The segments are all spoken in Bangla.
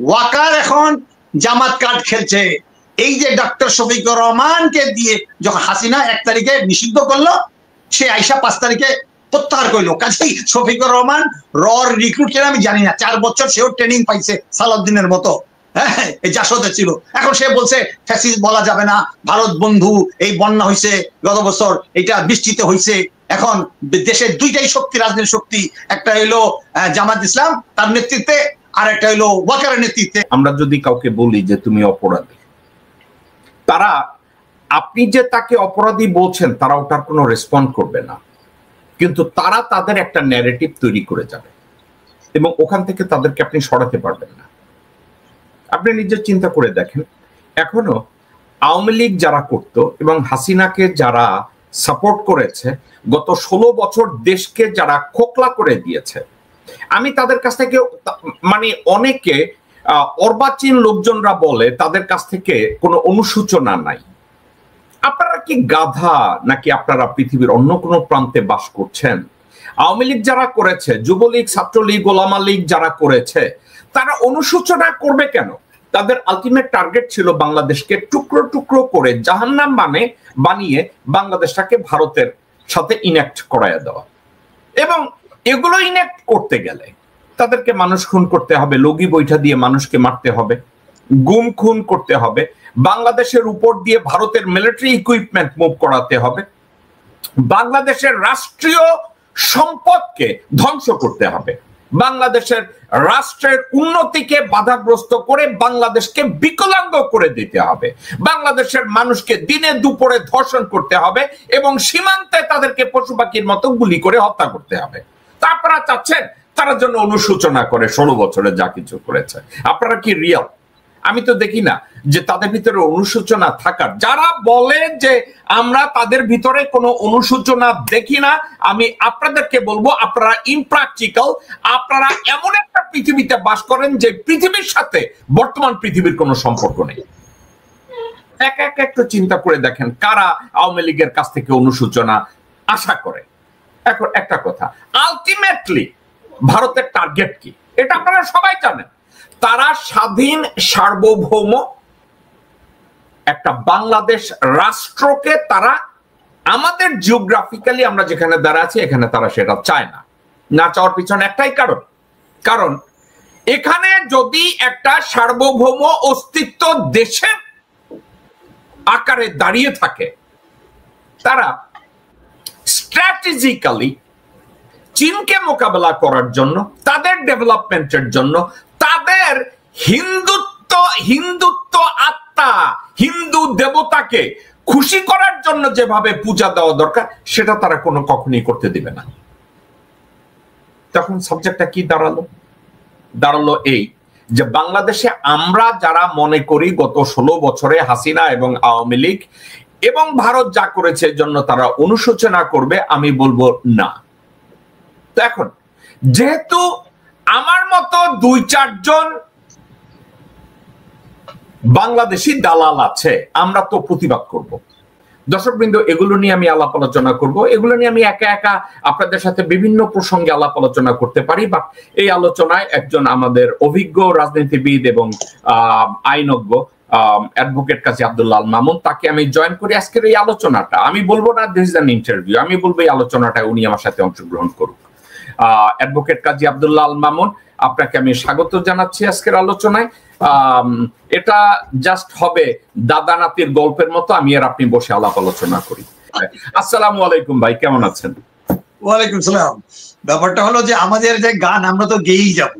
ওয়াকার এখন জামাত কার্ড খেলছে। এই যে ডক্টর শফিকুর রহমানকে দিয়ে যখন হাসিনা 1 তারিখে নিষিদ্ধ করলো, সে আইসা 5 তারিখে প্রত্যাহার করলো। কাজেই শফিকুর রহমান রিক্রুট কিনা আমি জানি না, 4 বছর সেও ট্রেনিং পাইছে সালাউদ্দিনের মতো, হ্যাঁ এই জাসদে ছিল। এখন সে বলছে ফ্যাসিস্ট বলা যাবে না, ভারত বন্ধু, এই বন্যা হয়েছে গত বছর, এটা বৃষ্টিতে হয়েছে। এখন দেশের 2টাই শক্তি, রাজনৈতিক শক্তি, একটা হইলো জামাত ইসলাম তার নেতৃত্বে, আর একটা হইলো ওয়াকারের নেতৃত্বে। আমরা যদি কাউকে বলি যে তুমি অপরাধী, তারা আপনি যে তাকে অপরাধী বলছেন তারা ওটার কোনো রেসপন্ড করবে না, কিন্তু তারা তাদের একটা ন্যারেটিভ তৈরি করে যাবে এবং ওখান থেকে তাদেরকে আপনি সরাতে পারবেন না। আপনি নিজের চিন্তা করে দেখেন, এখনো আওয়ামী লীগ যারা করত এবং হাসিনাকে যারা সাপোর্ট করেছে, গত 16 বছর দেশকে যারা খোকলা করে দিয়েছে, আমি তাদের কাছ থেকে মানে অনেকে অর্বাচীন লোকজনরা বলে তাদের কাছ থেকে কোনো অনুশোচনা নাই। আপনারা কি গাধা নাকি আপনারা পৃথিবীর অন্য কোনো প্রান্তে বাস করছেন? আওয়ামী লীগ যারা করেছে, যুবলীগ, ছাত্রলীগ, ওলামা লীগ যারা করেছে, তারা অনুশোচনা করবে কেন? তাদের আলটিমেট টার্গেট ছিল বাংলাদেশকে টুকরো টুকরো করে জাহান্নাম বানিয়ে বাংলাদেশটাকে ভারতের সাথে ইনেক্ট করাইয়া দেওয়া। এবং এগুলো ইনেক্ট করতে গেলে তাদেরকে মানুষ খুন করতে হবে, লগি বৈঠা দিয়ে মানুষকে মারতে হবে, গুম খুন করতে হবে, বাংলাদেশের উপর দিয়ে ভারতের মিলিটারি ইকুইপমেন্ট মুভ করাতে হবে, বাংলাদেশের রাষ্ট্রীয় সম্পদকে ধ্বংস করতে হবে, বাংলাদেশের রাষ্ট্রের উন্নতিকে বাধাগ্রস্ত করে বাংলাদেশকে বিকলাঙ্গ করে দিতে হবে, বাংলাদেশের মানুষকে দিনে দুপুরে ধর্ষণ করতে হবে এবং সীমান্তে তাদেরকে পশু পাখির মতো গুলি করে হত্যা করতে হবে। তা আপনারা চাচ্ছেন তারা জন্য অনুশোচনা করে 16 বছরে যা কিছু করেছে? আপনারা কি রিয়াল? আমি তো দেখি না যে তাদের ভিতরে অনুশোচনা থাকার। যারা বলে যে আমরা তাদের ভিতরে কোনো অনুশোচনা দেখি না, আমি আপনাদেরকে বলবো আপনারা ইমপ্র্যাকটিক্যাল। আপনারা এমন একটা পৃথিবীতে বাস করেন যে পৃথিবীর সাথে বর্তমান পৃথিবীর কোনো সম্পর্ক নেই। একা একা একটু চিন্তা করে দেখেন কারা আওয়ামী লীগের কাছ থেকে অনুশোচনা আশা করে। এখন একটা কথা, আলটিমেটলি ভারতের টার্গেট কি এটা আপনারা সবাই জানেন। তারা স্বাধীন সার্বভৌম একটা বাংলাদেশ রাষ্ট্রকে তারা আমাদের জিওগ্রাফিক্যালি আমরা যেখানে দাঁড়া আছি এখানে তারা সেটা চায় না। না চাওয়ার পিছনে একটাই কারণ এখানে যদি একটা সার্বভৌম অস্তিত্ব দেশের আকারে দাঁড়িয়ে থাকে, তারা স্ট্র্যাটেজিক্যালি চীনকে মোকাবেলা করার জন্য, তাদের ডেভেলপমেন্টের জন্য, তাদের হিন্দুত্ব আত্মা, হিন্দু দেবতাকে খুশি করার জন্য যেভাবে পূজা দেওয়া দরকার সেটা তারা কখনই করতে দিবে না। তখন সাবজেক্টটা কি দাঁড়ালো এই যে বাংলাদেশে আমরা যারা মনে করি গত 16 বছরে হাসিনা এবং আওয়ামী লীগ এবং ভারত যা করেছে জন্য তারা অনুশোচনা করবে, আমি বলবো না। তো এখন যেহেতু আমার মতো 2-4 জন বাংলাদেশি দালাল আছে, আমরা তো প্রতিবাদ করব। দর্শকবৃন্দ, এগুলো নিয়ে আমি আলাপ আলোচনা করব, এগুলো নিয়ে আমি একা একা আপনাদের সাথে বিভিন্ন প্রসঙ্গে আলাপ আলোচনা করতে পারি, বাট এই আলোচনায় একজন আমাদের অভিজ্ঞ রাজনীতিবিদ এবং আইনজ্ঞ অ্যাডভোকেট কাজী আব্দুল্লাহ আল মামুন, তাকে আমি জয়েন করি আজকের এই আলোচনাটা। আমি বলবো না দিস ইজ অ্যান ইন্টারভিউ, আমি বলবো এই আলোচনাটা উনি আমার সাথে অংশগ্রহণ করুক। অ্যাডভোকেট কাজী আব্দুল্লাহ আল মামুন, আপনাকে আমি স্বাগত জানাচ্ছি আজকের আলোচনায়। এটা জাস্ট হবে দাদা নাতির গল্পের মতো, আমি আর আপনি বসে আলাপ আলোচনা করি। আসসালামু আলাইকুম ভাই, কেমন আছেন? ওয়ালাইকুম সালাম। ব্যাপারটা হলো যে আমাদের যে গান আমরা তো গেয়েই যাব,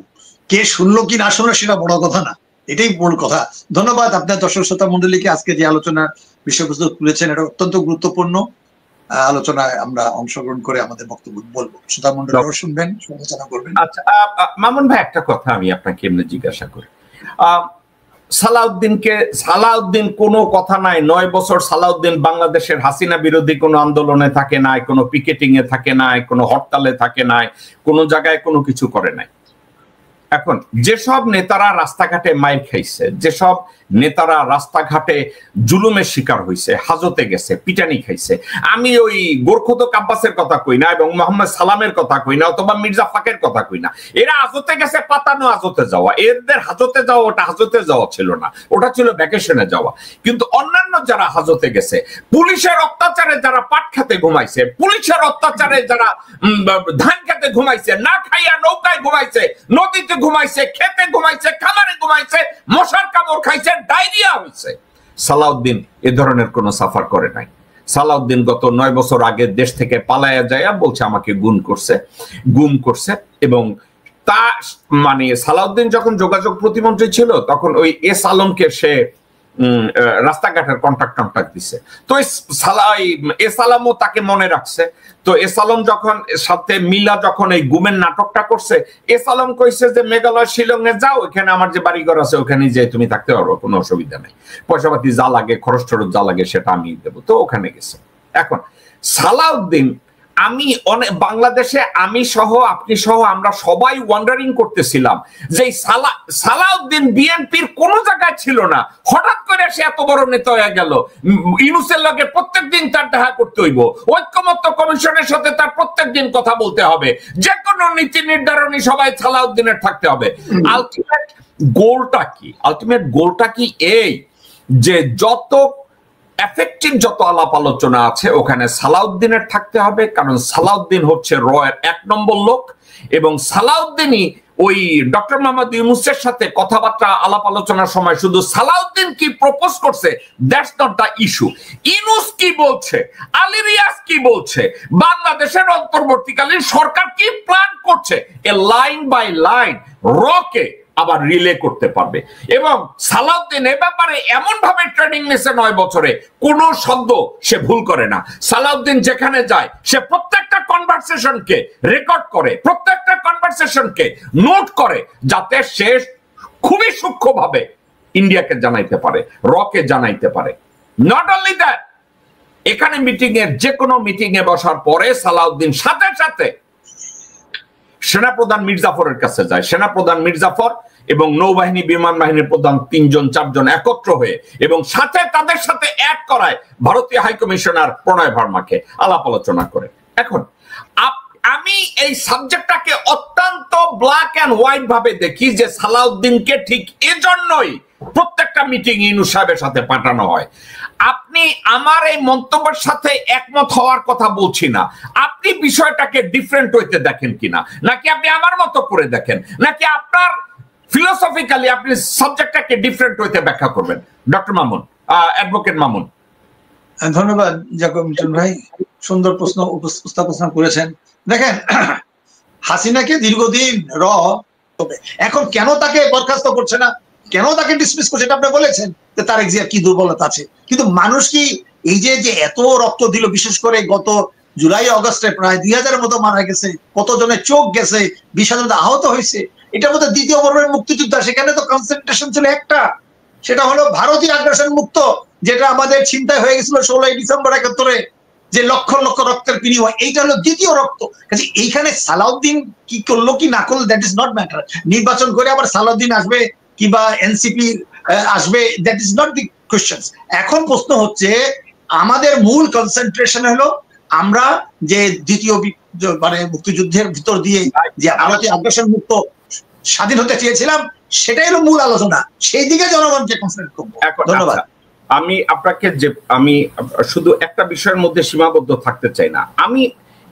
কে শুনলো কি না শুনলো সেটা বড় কথা না, এটাই মূল কথা। ধন্যবাদ আপনার দর্শক শ্রোতা মন্ডলীকে, আজকে যে আলোচনার বিষয়বস্তু তুলেছেন এটা অত্যন্ত গুরুত্বপূর্ণ আলোচনায় আমরা অংশগ্রহণ করে আমাদের বক্তব্য বলবো, শ্রোতা মন্ডলীরাও শুনবেন, সমালোচনা করবেন। আচ্ছা মামুন ভাই, একটা কথা আমি আপনাকে এমনি জিজ্ঞাসা করি। সালাউদ্দিন কোনো কথা নাই, 9 বছর সালাউদ্দিন বাংলাদেশের হাসিনা বিরোধী কোনো আন্দোলনে থাকে নাই, কোনো পিকেটিং এ থাকে নাই, কোনো হরতালে থাকে নাই, কোনো জায়গায় কোনো কিছু করে নাই। এখন যেসব নেতারা রাস্তাঘাটে মাইর খাইছে, যেসব নেতারা রাস্তাঘাটে জুলুমের শিকার হয়েছে, হাজতে গেছে, পিটানি খাইছে, আমি ওই গোরখোদক আব্বাসের কথা কই না এবং মোহাম্মদ সালামের কথা কই না অথবা মির্জা ফাকের কথা কই না। এরা হাজতে গেছে পাতানো হাজতে যাওয়া, এদের হাজতে যাওয়া ওটা হাজতে যাওয়া ছিল না, ওটা ছিল ভ্যাকেশনে যাওয়া। কিন্তু অন্যান্য যারা হাজতে গেছে, পুলিশের অত্যাচারে যারা পাট খেতে ঘুমাইছে, পুলিশের অত্যাচারে যারা ধান খেতে ঘুমাইছে, না খাইয়া নৌকায় ঘুমাইছে, নদীতে ঘুমাইছে, খেতে ঘুমাইছে, খামারে ঘুমাইছে, মশার কামড় খাইছে, ডায়রিয়া হয়েছে, সালাউদ্দিন এ ধরনের কোন সাফার করে নাই। সালাউদ্দিন গত 9 বছর আগে দেশ থেকে পালায়া যায় বলছে আমাকে গুম করছে এবং তা মানে সালাউদ্দিন যখন যোগাযোগ প্রতিমন্ত্রী ছিল তখন ওই এস আলমকে সে রাস্তাঘাটের কন্ট্রাক্ট দিছে। তো এস আলমও তাকে মনে রাখছে। তো এস আলম যখন সাথে মিলা যখন এই গুমের নাটকটা করছে, এস আলম কইছে যে মেঘালয় শিলং এ যাও, ওখানে আমার যে বাড়িঘর আছে ওখানে যে তুমি থাকতে পারো, কোনো অসুবিধা নেই, পয়সাপাতি যা লাগে খরচ টরচ যা লাগে সেটা আমি দেবো। তো ওখানে গেছে। এখন সালাউদ্দিন, আমি অনেক বাংলাদেশে আমি সহ আপনি সহ আমরা সবাই ওয়ান্ডারিং করতেছিলাম যে সালাউদ্দিন বিএনপির কোন জায়গায় ছিল না, হঠাৎ করে সে এত বড় নেতা হয়ে গেল। ইউনূসের লগে প্রত্যেকদিন তার দেখা করতে হইব, ঐক্যমত্য কমিশনের সাথে তার প্রত্যেকদিন কথা বলতে হবে, যে কোনো নীতি নির্ধারণী সবাই সালাউদ্দিনের থাকতে হবে। আলটিমেট গোলটা কি এই যে যত এফেক্টিভ যত আলাপ আলোচনা আছে ওখানে সালাউদ্দিনের থাকতে হবে, কারণ সালাউদ্দিন হচ্ছে রয়ের 1 নম্বর লোক এবং সালাউদ্দিনই ওই ডক্টর মোহাম্মদ ইউনূসের সাথে কথাবার্তা আলাপ আলোচনার সময় শুধু সালাউদ্দিন কি প্রপোজ করছে that's not the issue. Yunus কি বলছে, আলী রিয়াজ কি বলছে, বাংলাদেশের অন্তর্বর্তীকালীন সরকার কি প্ল্যান করছে, এ লাইন বাই লাইন রকে আবার রিলে করতে পারবে। এবং সালাউদ্দিন এ ব্যাপারে এমন ভাবে ট্রেনিং নিয়েছে 9 বছরে, কোন শব্দ সে ভুল করে না। সালাউদ্দিন যেখানে যায় সে প্রত্যেকটা কনভারসেশনকে রেকর্ড করে, প্রত্যেকটা কনভারসেশনকে নোট করে, যাতে সে খুবই সূক্ষ্মভাবে ইন্ডিয়াকে জানাইতে পারে, রকে জানাইতে পারে। নট অনলি দ্যাট, এখানে মিটিং এর যে কোনো মিটিং এ বসার পরে সালাউদ্দিন সাথে সাথে সেনাপ্রধান মির্জাফরের কাছে যায়। সেনাপ্রধান মির্জাফর এবং নৌবাহিনী বিমান বাহিনীর প্রধান 3-4 জন একত্র হয়ে এবং সাথে তাদের সাথে অ্যাড করায় ভারতীয় হাইকমিশনার প্রণয় ভার্মাকে, আলাপ আলোচনা করে। এখন আমি এই সাবজেক্টটাকে অত্যন্ত ব্ল্যাক এন্ড হোয়াইট ভাবে দেখি যে সালাউদ্দিনকে ঠিক এজন্যই প্রত্যেকটা মিটিং ইউনূস সাহেবের সাথে পাঠানো হয়। আপনি আমার এই মন্তব্যের সাথে একমত হওয়ার কথা বলছি না, আপনি বিষয়টাকে ডিফারেন্ট হইতে দেখেন কিনা, নাকি আপনি আমার মতো করে দেখেন, নাকি আপনার ফিলোসফিক্যালি আপনি সাবজেক্টটাকে ডিফারেন্ট হইতে ব্যাখ্যা করবেন। Doctor Mamun, advocate Mamun. ধন্যবাদ জাকব মিটন ভাই, সুন্দর প্রশ্ন উপস্থাপন করেছেন। দেখেন, হাসিনাকে দীর্ঘদিন এখন কেন তাকে বরখাস্ত করছে না, কেন তাকে ডিসমিস করছে, এটা আপনি বলেছেন যে তারেক জিয়ার কি দুর্বলতা আছে। কিন্তু মানুষ কি এই যে এত রক্ত দিল, বিশেষ করে গত জুলাই আগস্টে প্রায় 2000-এর মতো মারা গেছে, কতজনের চোখ গেছে, 20,000 আহত হয়েছে, এটার মধ্যে দ্বিতীয় পর্বের মুক্তিযুদ্ধ, সেখানে তো কনসেন্ট্রেশন ছিল একটা, সেটা হলো ভারতীয় আগ্রাসন মুক্ত, যেটা আমাদের চিন্তায় হয়ে গেছিল 16ই ডিসেম্বর 71-এ, যে লক্ষ লক্ষ রক্তের বিনিময়, এইটা হলো দ্বিতীয় রক্ত। এইখানে সালাউদ্দিন কি করলো কি না করলো দ্যাট ইজ নট ম্যাটার। নির্বাচন করে আবার সালাউদ্দিন আসবে কিংবা এনসিপি আসবে, that is not the question. এখন প্রশ্ন হচ্ছে আমাদের মূল কনসেন্ট্রেশন হলো আমরা যে দ্বিতীয় মানে মুক্তিযুদ্ধের ভিতর দিয়ে যে ভারতীয় আগ্রাসন মুক্ত স্বাধীন হতে চেয়েছিলাম, সেটাই হলো মূল আলোচনা, সেই দিকে জনগণকে কনসেন্ট্রেট করবো। ধন্যবাদ। আমি আপনাকে আমি শুধু একটা বিষয়ের মধ্যে সীমাবদ্ধ থাকতে চাই না। আমি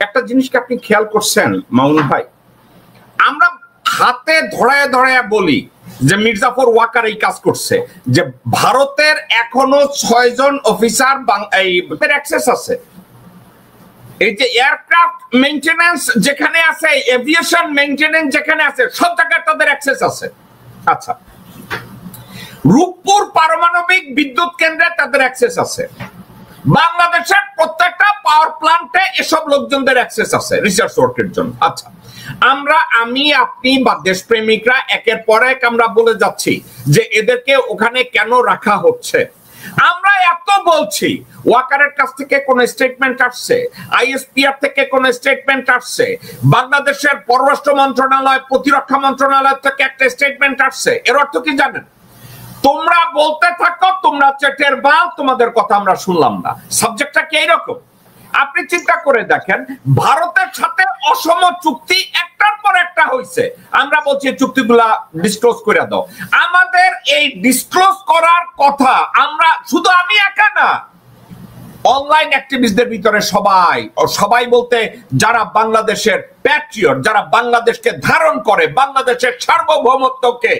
একটা জিনিসকে আপনি খেয়াল করছেন মামুন ভাই, আমরা হাতে ধরায় ধরায় বলি যে মির্জাফর ওয়াকার এই কাজ করছে, যে ভারতের এখনো 6 জন অফিসার অ্যাক্সেস আছে। এই যে এয়ারক্রাফট মেইনটেনেন্স যেখানে আছে, এভিয়েশন মেইনটেনেন্স যেখানে আছে, সব জায়গায় তাদের অ্যাক্সেস আছে। আচ্ছা, রূপপুর পারমাণবিক বিদ্যুৎ কেন্দ্রে তাদের অ্যাক্সেস আছে, বাংলাদেশের প্রত্যেকটা পাওয়ার প্ল্যান্টে এসব লোকজনদের অ্যাক্সেস আছে রিসার্চ ওয়ার্কের জন্য। আচ্ছা, আমি আপনি বা দেশপ্রেমিকরা একের পর এক আমরা বলে যাচ্ছি যে এদেরকে ওখানে কেন রাখা হচ্ছে। আমরা এত বলছি, ওয়াকারের কাছ থেকে কোন স্টেটমেন্ট আসছে, আইএসপিআর থেকে কোন স্টেটমেন্ট আসছে, বাংলাদেশের পররাষ্ট্র মন্ত্রণালয়, প্রতিরক্ষা মন্ত্রণালয় থেকে একটা স্টেটমেন্ট আসছে, এর অর্থ কি জানেন? তোমরা বলতে থাকো তোমরা চেটের বাল, তোমাদের কথা আমরা শুনলাম না। সাবজেক্টটা কি এইরকম? আপনি চিন্তা করে দেখেন, ভারতের সাথে অসম চুক্তি একটার পর একটা হয়েছে, আমরা বলছি চুক্তিগুলা ডিসক্লোজ করে দাও। আমাদের এই ডিসক্লোজ করার কথা আমরা শুধু আমি একা না, অনলাইন অ্যাক্টিভিস্টদের ভিতরে সবাই বলতে যারা বাংলাদেশের প্যাট্রিয়ট, যারা বাংলাদেশকে ধারণ করে, বাংলাদেশের সার্বভৌমত্বকে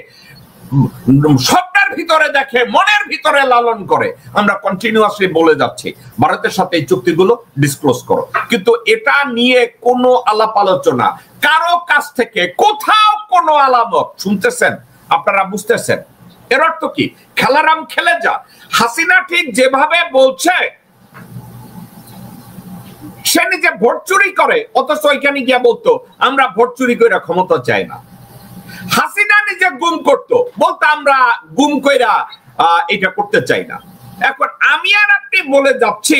স্বপ্নের ভিতরে দেখে, মনের ভিতরে লালন করে, আমরা কন্টিনিউয়াসলি বলে যাচ্ছি ভারতের সাথে এই চুক্তিগুলো ডিসক্লোজ করো। কিন্তু এটা নিয়ে কোনো আলাপ আলোচনা কারো কাছ থেকে কোথাও কোনো আলামত শুনতেছেন আপনারা? বুঝতেছেন এর অর্থ কি? খেলারাম খেলে যা। হাসিনা ঠিক যেভাবে বলছে সে নিজে ভোট চুরি করে, অথচ ওইখানে গিয়া বলতো আমরা ভোট চুরি করে ক্ষমতা চাই না। হাসিনা নিজে গুম করতো, বলতো আমরা গুম কইরা এটা করতে চাই না। এখন আমি আর আপনি বলে যাচ্ছি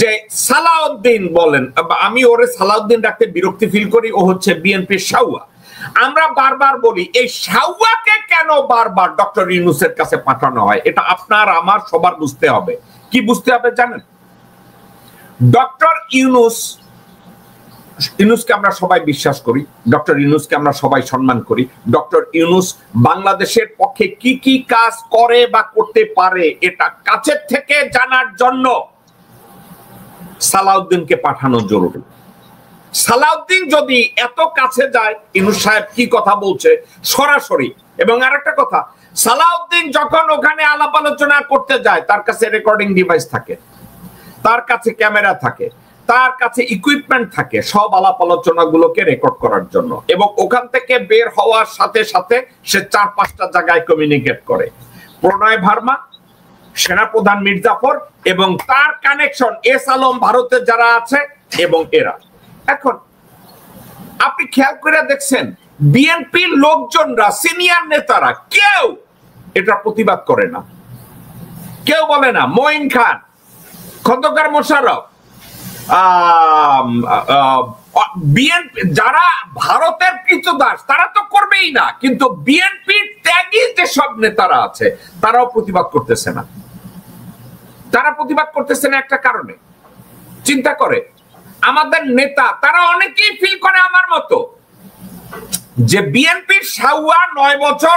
যে সালাউদ্দিন বলেন, আমি ওরে সালাউদ্দিন রাখতে বিরক্তি ফিল করি, ও হচ্ছে বিএনপির শাউয়া। আমরা বারবার বলি এই শাউয়াকে কেন বারবার ডক্টর ইউনূসের কাছে পাঠানো হয়, এটা আপনার আমার সবার বুঝতে হবে। কি বুঝতে হবে জানেন? ডক্টর ইউনূসকে আমরা সবাই বিশ্বাস করি, ডক্টর ইউনূসকে আমরা সবাই সম্মান করি। ডক্টর ইউনূস বাংলাদেশের পক্ষে কি কি কাজ করে বা করতে পারে এটা কাছের থেকে জানার জন্য সালাউদ্দিনকে পাঠানো জরুরি। সালাউদ্দিন যদি এত কাছে যায়, ইউনূস সাহেব কি কথা বলছে সরাসরি। এবং আরেকটা কথা, সালাউদ্দিন যখন ওখানে আলাপ আলোচনা করতে যায়, তার কাছে রেকর্ডিং ডিভাইস থাকে, তার কাছে ক্যামেরা থাকে, তার কাছে ইকুইপমেন্ট থাকে সব আলাপ আলোচনা গুলোকে রেকর্ড করার জন্য। এবং ওখান থেকে বের হওয়ার সাথে সাথে সে 4-5টা জায়গায় কমিউনিকেট করে। প্রণয় ভার্মা, সেনাপ্রধান মির্জাফর এবং তার কানেকশন এস আলম ভারতে যারা আছে এবং এরা। এখন আপনি খেয়াল করে দেখছেন বিএনপির লোকজনরা, সিনিয়র নেতারা কেউ এটা প্রতিবাদ করে না, কেউ বলে না। মঈন খান, খন্দকার মোশাররফ, বিএনপি যারা ভারতের কৃতদাস তারা তো করবেই না, কিন্তু বিএনপির ত্যাগী যেসব নেতারা আছে তারাও প্রতিবাদ করতেছে না। তারা প্রতিবাদ করতেছে না একটা কারণে, চিন্তা করে আমাদের নেতা তারা অনেকেই ফিল করে আমার মতো যে বিএনপির শাউয়া 9 বছর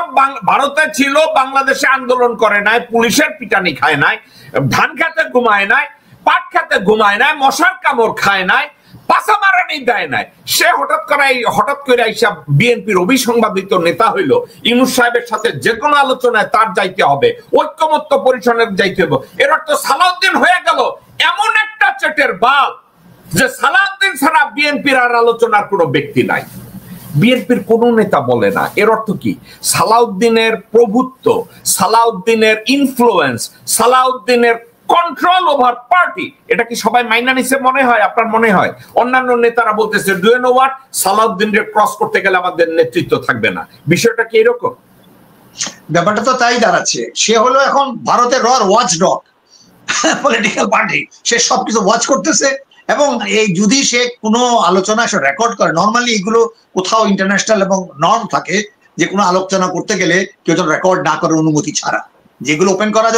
ভারতে ছিল, বাংলাদেশে আন্দোলন করে নাই, পুলিশের পিটানি খায় নাই, ধান খেতে ঘুমায় নাই, পাট খেতে ঘুমায় নাই, মশার কামড় খায় নাই, পাশা মারানি দেয় নাই। সে হঠাৎ করে আইসা বিএনপির অবিসংবাদিত নেতা হইলো। ইউনূস সাহেবের সাথে যে কোনো আলোচনায় তার যাইতে হবে, ঐক্যমত্য পরিষদের যাইতে হবে। এর অর্থ সালাউদ্দিন হয়ে গেল এমন একটা চেটের বাল যে সালাউদ্দিন ছাড়া বিএনপির আর আলোচনার কোনো ব্যক্তি নাই। বিএনপির কোন নেতা বলে না। এর অর্থ কি? সালাউদ্দিনের প্রভুত্ব, সালাউদ্দিনের ইনফ্লুয়েন্স, সালাউদ্দিনের কন্ট্রোল ওভার পার্টি, এটা কি সবাই মাইনা নিছে মনে হয়? আপনার মনে হয়? অন্যান্য নেতারা বলতেছে ডু ইউ নো হোয়াট, সালাউদ্দিনের ক্রস করতে গেলে আমাদের নেতৃত্ব থাকবে না। বিষয়টা কি এরকম? ব্যাপারটা তো তাই দাঁড়াচ্ছে। সে হলো এখন ভারতের ওয়াচ ডগ পলিটিক্যাল পার্টি, সে সবকিছু ওয়াচ করতেছে। এবং এই যদি সে কোনো আলোচনা রেকর্ড করে, নর্মালি এগুলো কোথাও ইন্টারন্যাশনাল এবং নর্ম থাকে যে কোনো আলোচনা করতে গেলে কেউ যেন রেকর্ড না করে অনুমতি ছাড়া, যেগুলো ওপেন করা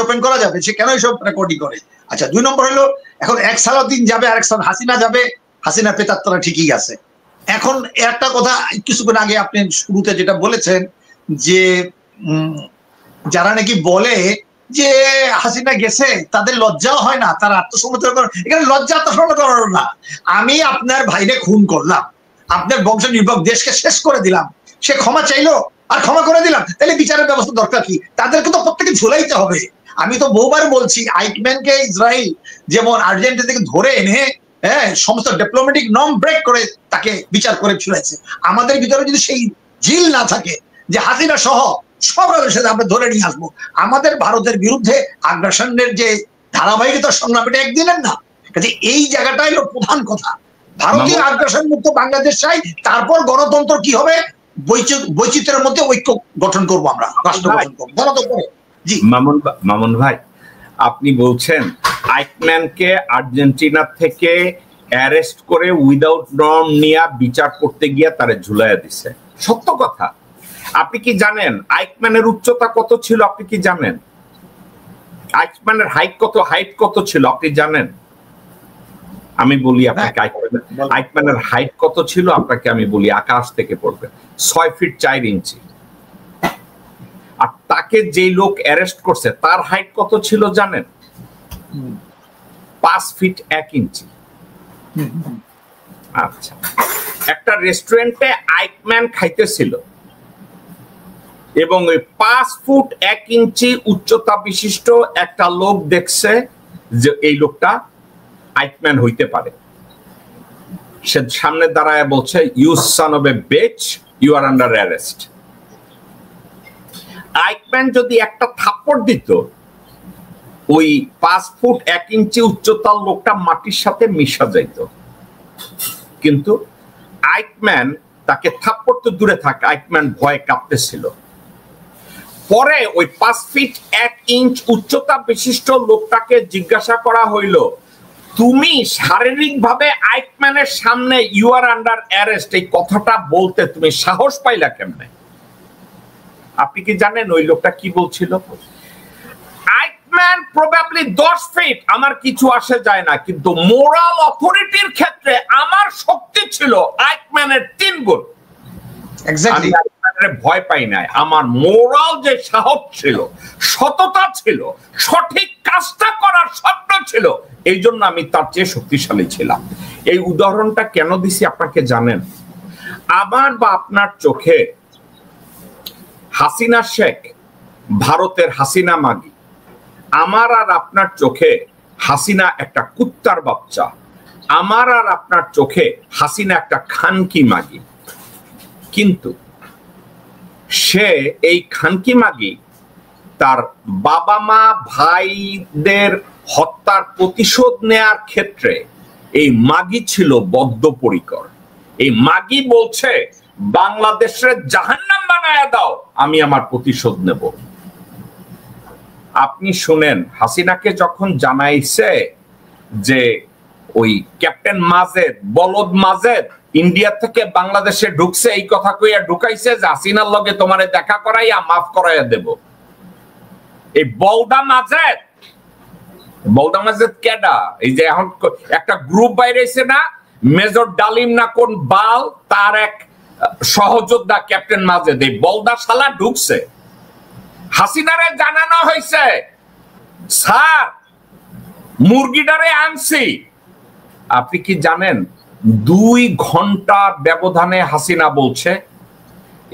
যাবে সে কেন এইসব রেকর্ডিং করে। আচ্ছা, 2 নম্বর হলো এখন এক সালাউদ্দিন যাবে, আরেক হাসিনা যাবে, হাসিনা পেতাত্তরা ঠিকই আছে। এখন একটা কথা কিছুক্ষণ আগে আপনি শুরুতে যেটা বলেছেন যে যারা নাকি বলে যে হাসিনা গেছে তাদের লজ্জাও হয় না, তারা আত্মসমর্পণ করে। এখানে লজ্জা আত্মসমর্পণ করার না। আমি আপনার ভাইরে খুন করলাম, আপনার বংশ নির্ভর দেশকে শেষ করে দিলাম, সে ক্ষমা চাইলো আর ক্ষমা করে দিলাম, তাহলে বিচারের ব্যবস্থা দরকার কি? তাদেরকে তো প্রত্যেকে ঝুলাইতে হবে। আমি তো বহুবার বলছি, আইকম্যানকে ইসরায়েল যেমন আর্জেন্টিনা থেকে ধরে এনে সমস্ত ডিপ্লোম্যাটিক নর্ম ব্রেক করে তাকে বিচার করে ঝুলাইছে। আমাদের ভিতরে যদি সেই জিল না থাকে যে হাসিনা সহ সবার সাথে আমরা ধরে নিয়ে আসবো, আমাদের ভারতের বিরুদ্ধে আগ্রাসনের যে ধারাবাহিকতা সংগ্রাম এটা একদিনের না। কাজে এই জায়গাটাই হলো প্রধান কথা। ভারতীয় আগ্রাসন মুক্ত বাংলাদেশ চাই, তারপর গণতন্ত্র কি হবে, বৈচিত্র্যের মধ্যে ঐক্য গঠন করবো, আমরা রাষ্ট্র গঠন করবো। জি মামুন ভাই, আপনি বলছেন আইকম্যানকে আর্জেন্টিনা থেকে অ্যারেস্ট করে উইদাউট নর্ম নিয়ে বিচার করতে গিয়ে তারে ঝুলাইয়া দিছে। সত্য কথা। আপনি কি জানেন আইকম্যানের উচ্চতা কত ছিল? আপনি কি জানেন আইকম্যানের হাইট কত ছিল? আপনি জানেন? আমি বলি আপনাকে আইকম্যানের হাইট কত ছিল, আপনাকে আমি বলি আকাশ থেকে পড়বে 6 ফিট 4 ইঞ্চি। আর তাকে যে লোক অ্যারেস্ট করছে তার হাইট কত ছিল জানেন? 5 ফিট 1 ইঞ্চি। আচ্ছা, একটা রেস্টুরেন্টে আইকম্যান খাইতেছিল এবং ওই 5 ফুট 1 ইঞ্চি উচ্চতা বিশিষ্ট একটা লোক দেখছে যে এই লোকটা আইকম্যান হইতে পারে। সে সামনে দাঁড়ায় বলছে, you son of a bitch, you are under arrest. Eichmann যদি একটা থাপ্পড় দিত, ওই 5 ফুট 1 ইঞ্চি উচ্চতার লোকটা মাটির সাথে মিশা যাইত। কিন্তু আইকম্যান তাকে থাপ্পড় তো দূরে থাক, আইকম্যান ভয়ে কাঁপতেছিল। পরে ওই 5 ফিট 1 ইঞ্চ উচ্চতা বিশিষ্ট লোকটাকে জিজ্ঞাসা করা হইল, তুমি শারীরিকভাবে আইকম্যানের সামনে ইউ আর আন্ডার অ্যারেস্ট এই কথাটা বলতে তুমি সাহস পাইলা কেমনে? আপনি কি জানেন ওই লোকটা কি বলছিল? আইকম্যান প্রবাবলি 10 ফিট, আমার কিছু আসে যায় না, কিন্তু মোরাল অথরিটির ক্ষেত্রে আমার শক্তি ছিল আইকম্যানের 3 গুণ। এক্স্যাক্টলি, ভয় পাই নাই। আমার মোরাল যে সাহস ছিল, সততা ছিল, সঠিক কাজটা করার স্বপ্ন ছিল, এই জন্য আমি তার চেয়ে শক্তিশালী ছিলাম। এই উদাহরণটা কেন দিছি আপনাকে জানেন? আমার বা আপনার চোখে হাসিনা শেখ ভারতের হাসিনা মাগি, আমার আর আপনার চোখে হাসিনা একটা কুত্তার বাচ্চা, আমার আর আপনার চোখে হাসিনা একটা খানকি মাগি। কিন্তু সে এই খানকি মাগি তার বাবা মা ভাইদের হত্যার প্রতিশোধ নেয়ার ক্ষেত্রে এই মাগি ছিল বদ্ধপরিকর। এই মাগি বলছে, বাংলাদেশের জাহান্নাম বানায়া দাও, আমি আমার প্রতিশোধ নেব। আপনি শুনেন, হাসিনাকে যখন জানাইছে যে ওই ক্যাপ্টেন মাজেদ, বলদ মাজেদ ইন্ডিয়া থেকে বাংলাদেশে ঢুকছে, এই কথা কইয়া ঢুকাইছে যে হাসিনার লগে তোমারে দেখা করাইয়া মাফ করাইয়া দেব। এই বলদা মাজেদ কেডা? এই যে এখন একটা গ্রুপ বাইরেছে না, মেজর ডালিম না কোন বাল, তার এক সহযোদ্ধা ক্যাপ্টেন মাজেদ, এই বলদা শালা ঢুকছে। হাসিনারে জানানো হয়েছে, স্যার মুরগিটারে আনছি। আপনি কি জানেন 2 ঘন্টা ব্যবধানে হাসিনা বলছে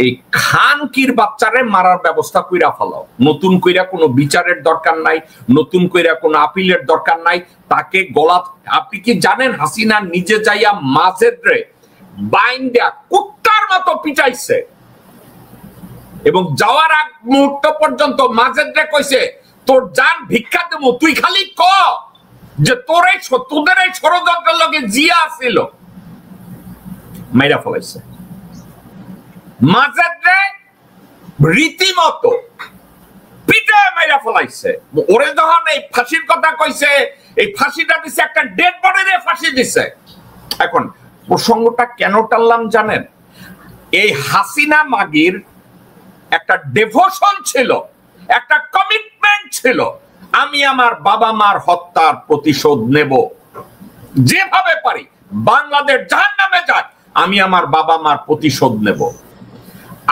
এই খানকির বাচ্চারে মারার ব্যবস্থা কইরা ফেলাও, নতুন কইরা কোনো বিচারের দরকার নাই, নতুন কইরা কোনো আপিলের দরকার নাই, তাকে গলা। আপনি কি জানেন হাসিনা নিজে যাইয়া মাজেদরে বাইন্দা কুত্তার মতো পিটাইছে এবং যাওয়ার আগ মুহূর্ত পর্যন্ত মাজেদরে কইছে, তোর জান ভিক্ষা দেব, তুই খালি ক যে তোদের এই ষড়যন্ত্রের লগে জিয়া ছিল। মাইরা ফলাইছে মাজেদরে, রীতিমতো পিঠে মাইরা ফলাইছে। ওরে যখন এই ফাঁসির কথা কইছে, এই ফাঁসিটা দিছে একটা ডেড বডিরে ফাঁসি দিছে। এখন প্রসঙ্গটা কেন টানলাম জানেন? এই হাসিনা মাগির একটা ডেভোশন ছিল, একটা কমিটমেন্ট ছিল, আমি আমার বাবা মার হত্যার প্রতিশোধ নেব, যেভাবে পারি বাংলাদেশ জাহান্নামে যাক, আমি আমার বাবা মার প্রতিশোধ নেব।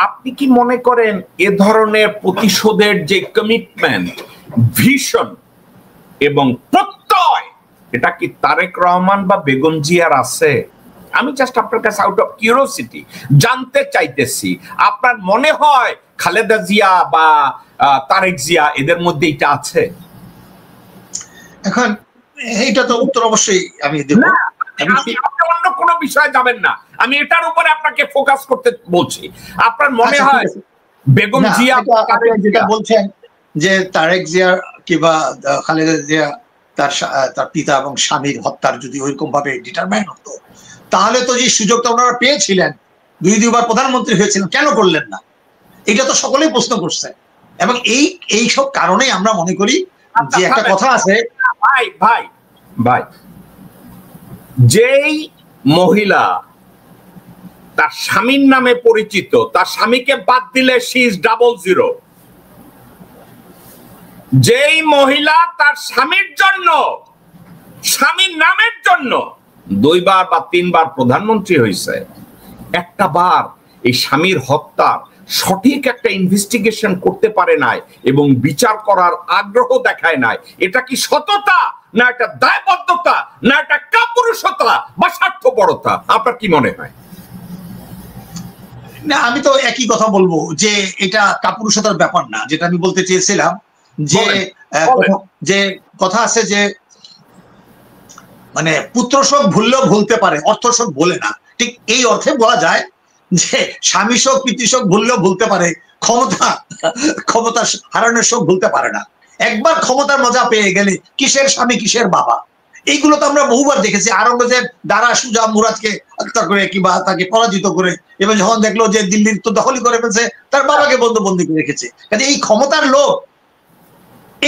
আপনি কি মনে করেন এ ধরনের প্রতিশোধের যে কমিটমেন্ট, ভিশন এবং প্রত্যয়, এটা কি তারেক রহমান বা বেগম জিয়ার আছে? আমি জাস্ট আপনার কাছে আউট অফ কিউরিওসিটি জানতে চাইতেছি, আপনার মনে হয় খালেদা জিয়া বা তারেক জিয়া এদের মধ্যে এটা আছে? এখন এইটা তো উত্তর অবশ্যই আমি দেব। আপনি অন্য কোনো বিষয়ে যাবেন না, আমি এটার উপরে আপনাকে ফোকাস করতে বলছি। আপনার মনে হয় বেগম জিয়া যেটা বলছেন যে তারেক জিয়া কিংবা খালেদা জিয়া তার পিতা এবং স্বামীর হত্যার যদি ওইরকম ভাবে ডিটারমাইন হতো, তাহলে তো যে সুযোগটা ওনারা পেয়েছিলেন, 2বার প্রধানমন্ত্রী হয়েছিলেন, কেন করলেন না? এটা তো সকলেই প্রশ্ন করছে। এবং এই সব কারণেই আমরা মনে করি যে একটা কথা আছে ভাই ভাই ভাই, যেই মহিলা তার স্বামীর নামে পরিচিত, তার স্বামীকে বাদ দিলে শি ইজ 00, যেই মহিলা তার স্বামীর জন্য, স্বামীর নামের জন্য 2 বার বা 3 বার প্রধানমন্ত্রী হয়েছে, একটা বার এই স্বামীর হত্যার সঠিক একটা ইনভেস্টিগেশন করতে পারে নাই এবং বিচার করার আগ্রহ দেখায় নাই, এটা কি সততা, না এটা দায়বদ্ধতা, না এটা কাপুরুষতা বা স্বার্থপরতা? আপনার কি মনে হয়? না, আমি তো একই কথা বলবো যে এটা কাপুরুষতার ব্যাপার না। যেটা আমি বলতে চেয়েছিলাম যে কথা আছে যে মানে পুত্র শোক ভুললেও ভুলতে পারে, অর্থ শোক ভুলে না। ঠিক এই অর্থে বলা যায় যে স্বামী শোক পিতৃ শোক ভুললেও ভুলতে পারে, ক্ষমতা হারানোর শোক ভুলতে পারে না। একবার ক্ষমতার মজা পেয়ে গেলে কিসের স্বামী কিসের বাবা, এইগুলো তো আমরা বহুবার দেখেছি। আওরঙ্গজেব দারা সুজা মুরাদকে হত্যা করে কিংবা তাকে পরাজিত করে, এবং যখন দেখলো যে দিল্লির তো দখলই করে ফেলছে, তার বাবাকে বন্দী করে রেখেছে। কাজে এই ক্ষমতার লোভ,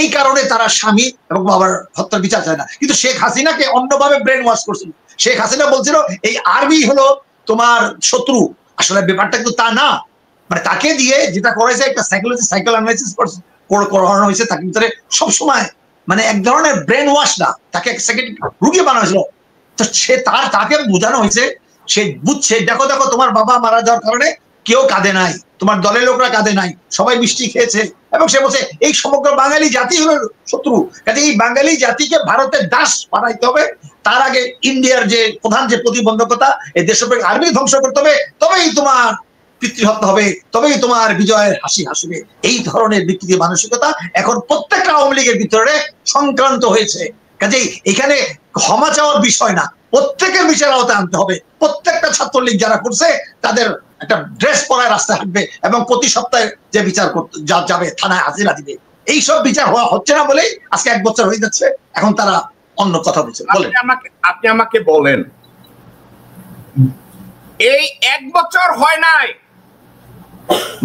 এই কারণে তারা স্বামী এবং বাবার হত্যার বিচার চায় না। কিন্তু শেখ হাসিনাকে অন্যভাবে ব্রেন ওয়াশ করছিল। শেখ হাসিনা বলছিল এই আর্মি হলো তোমার শত্রু, আসলে ব্যাপারটা কিন্তু তা না। মানে তাকে দিয়ে যেটা করেছে একটা সাইকেল অ্যানালাইসিস করানো হয়েছে, তাকে ভিতরে সবসময় মানে এক ধরনের ব্রেন ওয়াশ না, তাকে এক সেকেন্ড রুগী বানানো হয়েছিল। তো সে তাকে বোঝানো হয়েছে, সে বুঝছে দেখো দেখো তোমার বাবা মারা যাওয়ার কারণে কেউ কাঁদে নাই, তোমার দলের লোকরা কাঁদে নাই, সবাই মিষ্টি খেয়েছে। এবং সে বলছে এই সমগ্র বাঙালি জাতি হলো শত্রু, কাজে এই বাঙালি জাতিকে ভারতের দাস বানাইতে হবে। তার আগে ইন্ডিয়ার যে প্রধান যে প্রতিবন্ধকতা, এই দেশপ্রেমিক আর্মি ধ্বংস করতে হবে, তবেই তোমার পিতৃহত্যা হবে, তবেই তোমার বিজয়ের হাসি হাসবে। এই ধরনের বিকৃতি মানসিকতা এখন প্রত্যেকটা আওয়ামী লীগের ভিতরে সংক্রান্ত হয়েছে। কাজেই এখানে ক্ষমা চাওয়ার বিষয় না, প্রত্যেকের বিচার আওতায় আনতে হবে। প্রত্যেকটা ছাত্রলীগ যারা করছে তাদের একটা ড্রেস পরায় রাস্তায় হাঁটবে এবং প্রতি সপ্তাহে যে বিচার করতে যাবে থানায় হাজিরা দিবে। এইসব বিচার হওয়া হচ্ছে না বলেই আজকে 1 বছর হয়ে যাচ্ছে, এখন তারা অন্য কথা বলছে। আপনি আমাকে বলেন, এই 1 বছর হয় নাই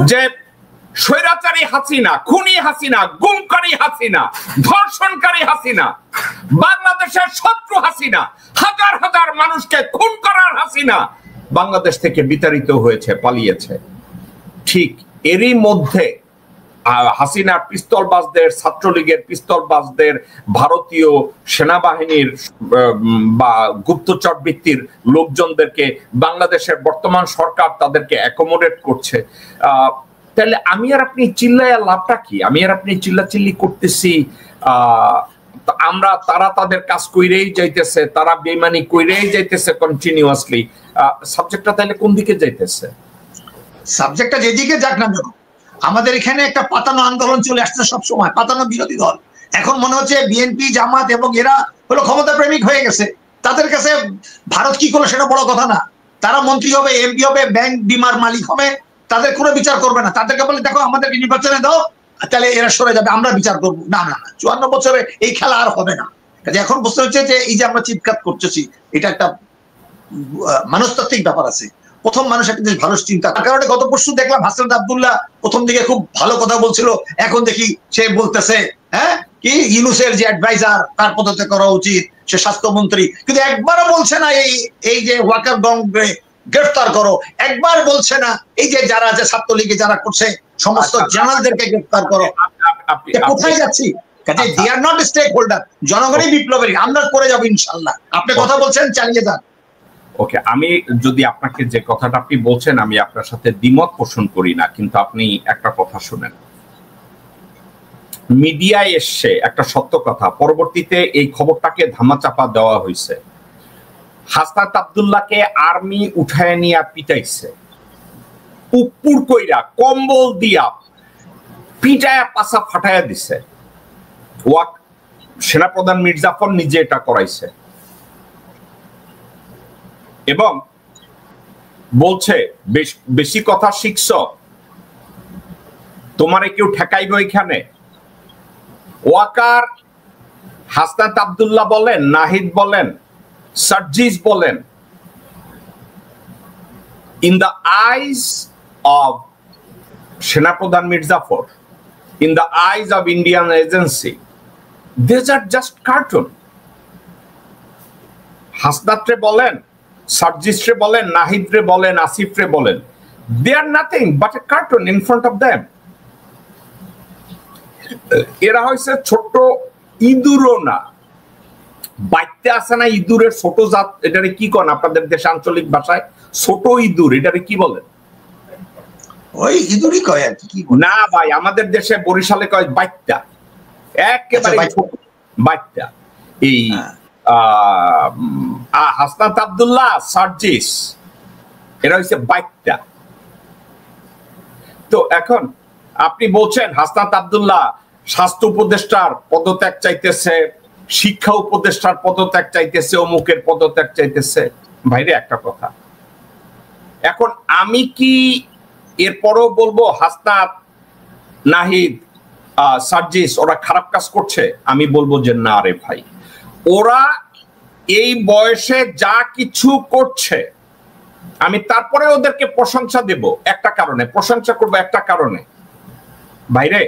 যে স্বৈরাচারী হাসিনা, খুনি হাসিনা, গুমকারী হাসিনা, ধর্ষণকারী হাসিনা, বাংলাদেশের শত্রু হাসিনা, হাজার হাজার মানুষকে খুন করার হাসিনা বাংলাদেশ থেকে বিতাড়িত হয়েছে, পালিয়েছে। ঠিক এরই মধ্যে হাসিনার পিস্তলবাজদের, ছাত্রলীগের পিস্তলবাজদের, ভারতীয় সেনাবাহিনীর বা গুপ্তচর বৃত্তির লোকজনদেরকে বাংলাদেশের বর্তমান সরকার তাদেরকে অ্যাকোমোডেট করছে। তাহলে আমি আর আপনি চিল্লায় লাভটা কি? আমি আর আপনি চিল্লাচিল্লি করতেছি, তারা তাদের কাজ কইরেই যাইতেছে, তারা বেইমানি কইরেই যাইতেছে কন্টিনিউয়াসলি। সাবজেক্টটা তাহলে কোন দিকে যাইতেছে? সাবজেক্টটা যেদিকে যাক না কেন, আমাদের এখানে একটা পাতানো আন্দোলন চলে আসছে সব সময়, পাতানো বিরোধী দল। এখন মনে হচ্ছে বিএনপি, জামাত এবং এরা হলো ক্ষমতা প্রেমিক হয়ে গেছে। তাদের কাছে ভারত কি করলো সেটা বড় কথা না। তারা মন্ত্রী হবে, এমপি হবে, ব্যাংক বিমার মালিক হবে, তাদের কোনো বিচার করবে না। তাদেরকে বলে দেখো আমাদেরকে নির্বাচনে দাও, তাহলে এরা সরে যাবে, আমরা বিচার করবো না। না না, 54 বছরে এই খেলা আর হবে না। এখন বুঝতে হচ্ছে যে এই যে আমরা চিৎকার করতেছি, এটা একটা মনস্তাত্ত্বিক ব্যাপার আছে। প্রথম মানুষ একটা দেশ ভালো চিন্তা, তার কারণে গত পরশু দেখলাম হাসান আব্দুল্লাহ প্রথম দিকে খুব ভালো কথা বলছিল, এখন দেখি সে বলতেছে হ্যাঁ কি ইউনূসের যে অ্যাডভাইজার তার পদত্যাগ করা উচিত, সে স্বাস্থ্যমন্ত্রী। কিন্তু একবারও বলছে না এই যে ওয়াকার গংকে গ্রেফতার করো, একবার বলছে না এই যে যারা যে ছাত্রলীগে যারা করছে সমস্ত জার্নালদেরকে গ্রেফতার করো। কোথায় যাচ্ছি? কাজে দে আর নট স্টেক হোল্ডার, জনগণই বিপ্লবের, আমরা করে যাবো ইনশাল্লাহ। আপনি কথা বলছেন, চালিয়ে যান। ওকে, আমি যদি আপনাকে যে কথাটা আপনি বলছেন আমি আপনার সাথে দ্বিমত পোষণ করি না, কিন্তু আপনি একটা কথা শুনেন। মিডিয়ায় এসছে একটা সত্য কথা, পরবর্তীতে এই খবরটাকে ধামাচাপা দেওয়া হয়েছে। হাসনাত আব্দুল্লাহকে আর্মি উঠায় নিয়ে পিটাইছে, উপপুর কইরা কম্বল দিয়া পিটায়া পাশা ফাটায়া দিছে। সেনাপ্রধান মির্জাফর নিজে এটা করাইছে এবং বলছে বেশি কথা শিখছ, তোমারে কেউ ঠেকাইবে এখানে। ওয়াকার, হাসনাত আব্দুল্লাহ বলেন, নাহিদ বলেন, সার্জিস বলেন, ইন দ্য আইজ অফ সেনাপ্রধান Mir Jafar, in the eyes of Indian agency, These are just cartoon. হাসনাত্রে বলেন, সার্জিস্টে বলেন, নাহিদরে বলেন, আসিফরে বলেন, they are nothing but a cartoon in front of them. এরা হয়েছে ছোট ইঁদুরও না, বাইতে আসে না ইঁদুরের ছোট জাত, এটারে কি কন আপনাদের দেশে আঞ্চলিক ভাষায়? ছোট ইঁদুর, এটারে কি বলেন? ওই ইঁদুরই কয় আর কি। না ভাই, আমাদের দেশে বরিশালে কয় বাইতা, একেবারে বাইতা। এই হাসনাত আব্দুল্লাহ, সার্জিস, এরা হচ্ছে বাইতা। তো এখন আপনি বলছেন হাসনাত আব্দুল্লাহ স্বাস্থ্য উপদেষ্টার পদত্যাগ চাইতেছে, শিক্ষা উপদেষ্টার পদত্যাগ চাইতেছে, অমুকের পদত্যাগ চাইতেছে। ভাইরে একটা কথা, এখন আমি কি এরপরও বলবো হাসনাত, নাহিদ, সার্জিস ওরা খারাপ কাজ করছে? আমি বলবো যে না রে ভাই, ওরা এই বয়সে যা কিছু করছে আমি তারপরে ওদেরকে প্রশংসা দেব একটা কারণে, প্রশংসা করবো একটা কারণে। ভাইরে,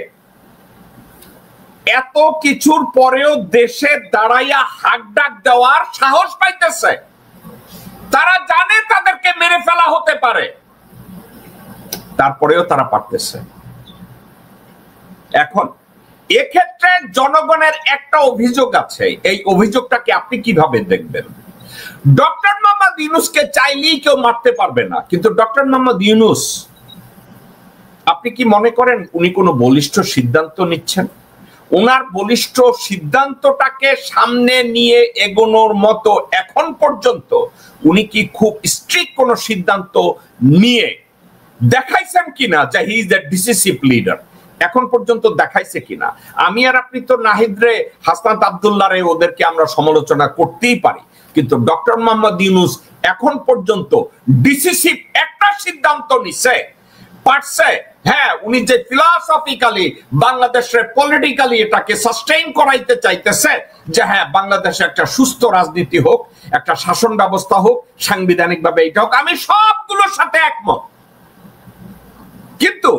এত কিছুর পরেও দেশে দাঁড়াইয়া হাক ডাক দেওয়ার সাহস পাইতেছে। তারা জানে তাদেরকে মেরে ফেলা হতে পারে, তারপরেও তারা পারতেছে। এখন এক্ষেত্রে জনগণের একটা অভিযোগ আছে, এই অভিযোগটাকে আপনি কিভাবে দেখবেন? ডক্টর মোহাম্মদ ইউনূসকে চাইলেই কেউ মারতে পারবে না, কিন্তু ডক্টর মোহাম্মদ ইউনূস, আপনি কি মনে করেন উনি কোনো বলিষ্ঠ সিদ্ধান্ত নিচ্ছেন? ওনার বলিষ্ঠ সিদ্ধান্তটাকে সামনে নিয়ে এগোনোর মতো এখন পর্যন্ত উনি কি খুব স্ট্রিক্ট কোন সিদ্ধান্ত নিয়ে দেখাইছেন কিনা যে he is the decisive leader? এখন পর্যন্ত দেখাইছে কিনা? আমি আর আপনি তো নাহিদরে, হাসনাত আব্দুল্লাহ রে, ওদেরকে আমরা সমালোচনা করতেই পারি, কিন্তু ডক্টর মোহাম্মদ ইউনূস এখন পর্যন্ত ডিসিসিভ একটা সিদ্ধান্ত নিছে, পারছে। হ্যাঁ, উনি যে ফিলসফিক্যালি বাংলাদেশের পলিটিক্যালি এটাকে সাস্টেইন করাইতে চাইতেছে যে হ্যাঁ বাংলাদেশে একটা সুস্থ রাজনীতি হোক, একটা শাসন ব্যবস্থা হোক, সাংবিধানিক ভাবে এটা হোক, আমি সবগুলোর সাথে একমত। কিন্তু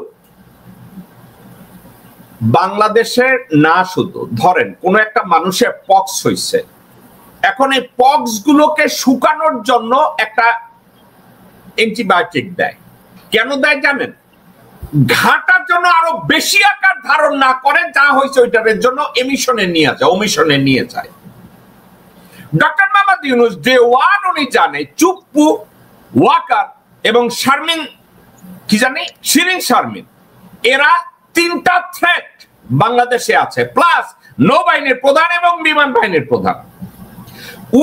বাংলাদেশের না, শুধু ধরেন কোন একটা মানুষের পক্স হইছে, এখন এই পক্স গুলোকে শুকানোর জন্য একটা অ্যান্টিবায়োটিক দেয়। কেন দেয় জানেন? ঘাটার জন্য আরো বেশি আকার ধারণ না করে, যা হয়েছে ওইটার জন্য এমিশনে নিয়ে যায়, ওমিশনে নিয়ে যায়। Doctor Mohammad Yunus day one উনি জানে চুপ্পু, ওয়াকার এবং শারমিন, কি জানি শিরিন শারমিন, এরা তিনটা থ্রেট বাংলাদেশে আছে, প্লাস নৌবাহিনীর প্রধান এবং বিমান বাহিনীর প্রধান।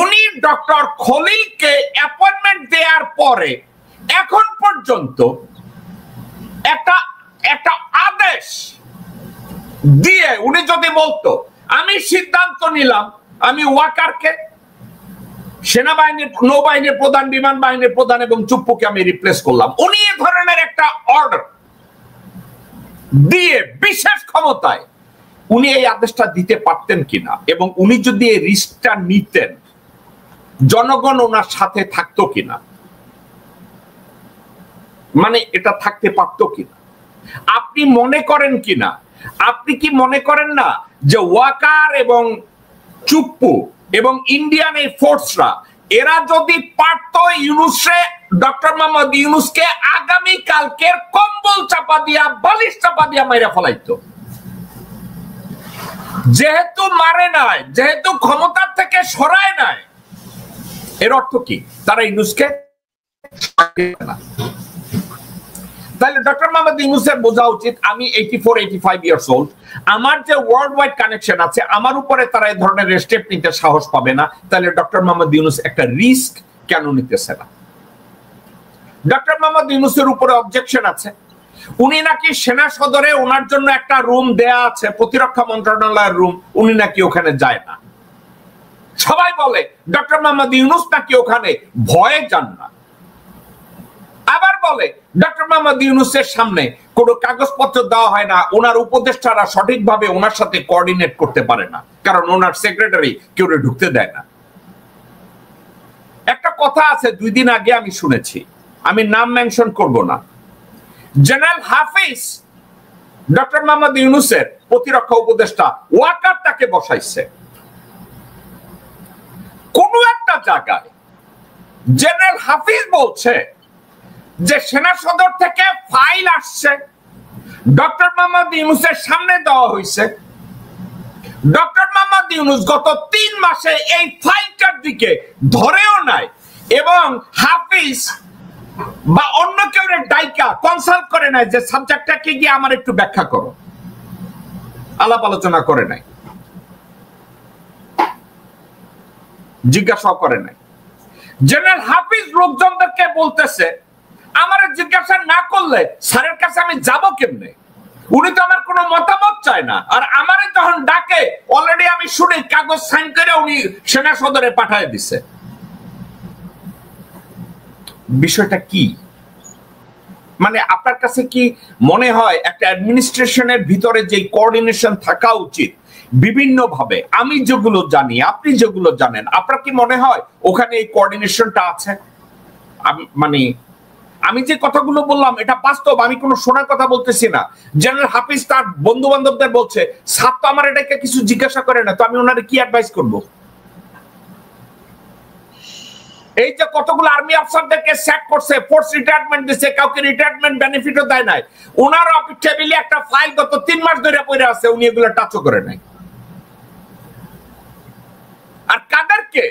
উনি ডক্টর খলিলকে অ্যাপয়েন্টমেন্ট দেওয়ার পরে এখন পর্যন্ত একটা আদেশ দিয়ে উনি যদি বলতো আমি সিদ্ধান্ত নিলাম আমি ওয়াকারকে সেনাবাহিনীর, নৌবাহিনীর প্রধান, বিমান বাহিনীর প্রধান এবং চুপ্পুকে আমি রিপ্লেস করলাম, উনি এ ধরনের একটা অর্ডার দিয়ে বিশেষ ক্ষমতায় উনি এই আদেশটা দিতে পারতেন কিনা, এবং উনি যদি এই রিস্কটা নিতেন জনগণ ওনার সাথে থাকতো কিনা, মানে এটা থাকতে পারতো কিনা? আপনি মনে করেন কিনা, আপনি কি মনে করেন না যে ওয়াকার এবং চুপ্পু এবং ইন্ডিয়ান এই ফোর্সরা এরা যদি পারতো ইউনূসে, ডক্টর মোহাম্মদ ইউনূসকে আগামী কালকের কম্বল চাপা দিয়া, বালিশ চাপা দিয়া মাইরা ফেলাইতো। যেহেতু মারে নাই, যেহেতু ক্ষমতার থেকে সরায় নাই, এর অর্থ কি? তারা ইউনূসকে না। তাহলে ডক্টর মোহাম্মদ ইউনূসের বোঝা উচিত আমি 84-85 ইয়ার্স ওল্ড, আমার যে ওয়ার্ল্ড ওয়াইড কানেকশন আছে, আমার উপরে তারা এই ধরনের স্টেপ নিতে সাহস পাবে না। তাহলে ডক্টর মোহাম্মদ ইউনূস একটা রিস্ক কেন নিতেছে না? ডক্টর মোহাম্মদ ইউনূসের উপরে অবজেকশন আছে, উনি নাকি সেনা সদরে ওনার জন্য একটা রুম দেয়া আছে, প্রতিরক্ষা মন্ত্রণালয়ের রুম, উনি নাকি ওখানে যায় না। সবাই বলে ডক্টর মোহাম্মদ ইউনূস নাকি ওখানে ভয়ে যান না। আবার বলে ডক্টর মোহাম্মদ ইউনূসের সামনে কোনো কাগজপত্র দেওয়া হয় না, ওনার উপদেষ্টারা সঠিকভাবে ওনার সাথে কোঅর্ডিনেট করতে পারে না, কারণ ওনার সেক্রেটারি কেউ ঢুকতে দেয় না। একটা কথা আছে, 2 দিন আগে আমি শুনেছি, আমি নাম মেনশন করব না, জেনারেল হাফিজ ডক্টর মোহাম্মদ ইউনূসের প্রতিরক্ষা উপদেষ্টা ওয়াকার তাকে বসাইছে। কোন একটা জায়গায় জেনারেল হাফিজ বলছে যে সেনা সদর থেকে ফাইল আসছে, ডক্টর মোহাম্মদ ইউনূসের সামনে দেওয়া হয়েছে। ডক্টর মোহাম্মদ ইউনূস গত 3 মাসে এই ফাইলটার দিকে ধরেও নাই, এবং হাফিজ বা অন্য কেউ ডাইকা কনসাল্ট করে নাই যে সাবজেক্টটাকে গিয়ে আমার একটু ব্যাখ্যা করো, আলাপ আলোচনা করে নাই, জিজ্ঞাসাও করে নাই। জেনারেল হাফিজ লোকজনদেরকে বলতেছে আমার জিজ্ঞাসা না করলে স্যারের কাছে আমি যাব কেমনে, উনি তো আমার কোনো মতামত চায় না, আর আমারে যখন ডাকে অলরেডি আমি শুনে কাগজ সাইন করে উনি সেনা সদরে পাঠিয়ে দিছে। বিষয়টা কি? মানে আপনার কাছে কি মনে হয় একটা অ্যাডমিনিস্ট্রেশনের ভিতরে যে কোঅর্ডিনেশন থাকা উচিত বিভিন্ন ভাবে, আমি যেগুলো জানি আপনি যেগুলো জানেন, আপনার কি মনে হয় ওখানে এই কোঅর্ডিনেশনটা আছে? মানে আমি যে কথাগুলো বললাম এটা বাস্তব, আমি কোনো শোনার কথা বলতেছি না। জেনারেল হাফিজ তার বন্ধু বান্ধবদের বলছে স্যার তো আমার এটাকে কিছু জিজ্ঞাসা করে না, তো আমি ওনারে কি অ্যাডভাইস করব? এই যে কতগুলো আর্মি অফিসারদেরকে স্যাক করছে, ফোর্স রিটায়ারমেন্ট দিছে, কাউকে রিটায়ারমেন্ট বেনিফিটও দেয় নাই, ওনার অফিস টেবিলে একটা ফাইল গত 3 মাস ধরে পড়ে আছে, উনি এগুলো টাচও করে নাই। আর কাদেরকে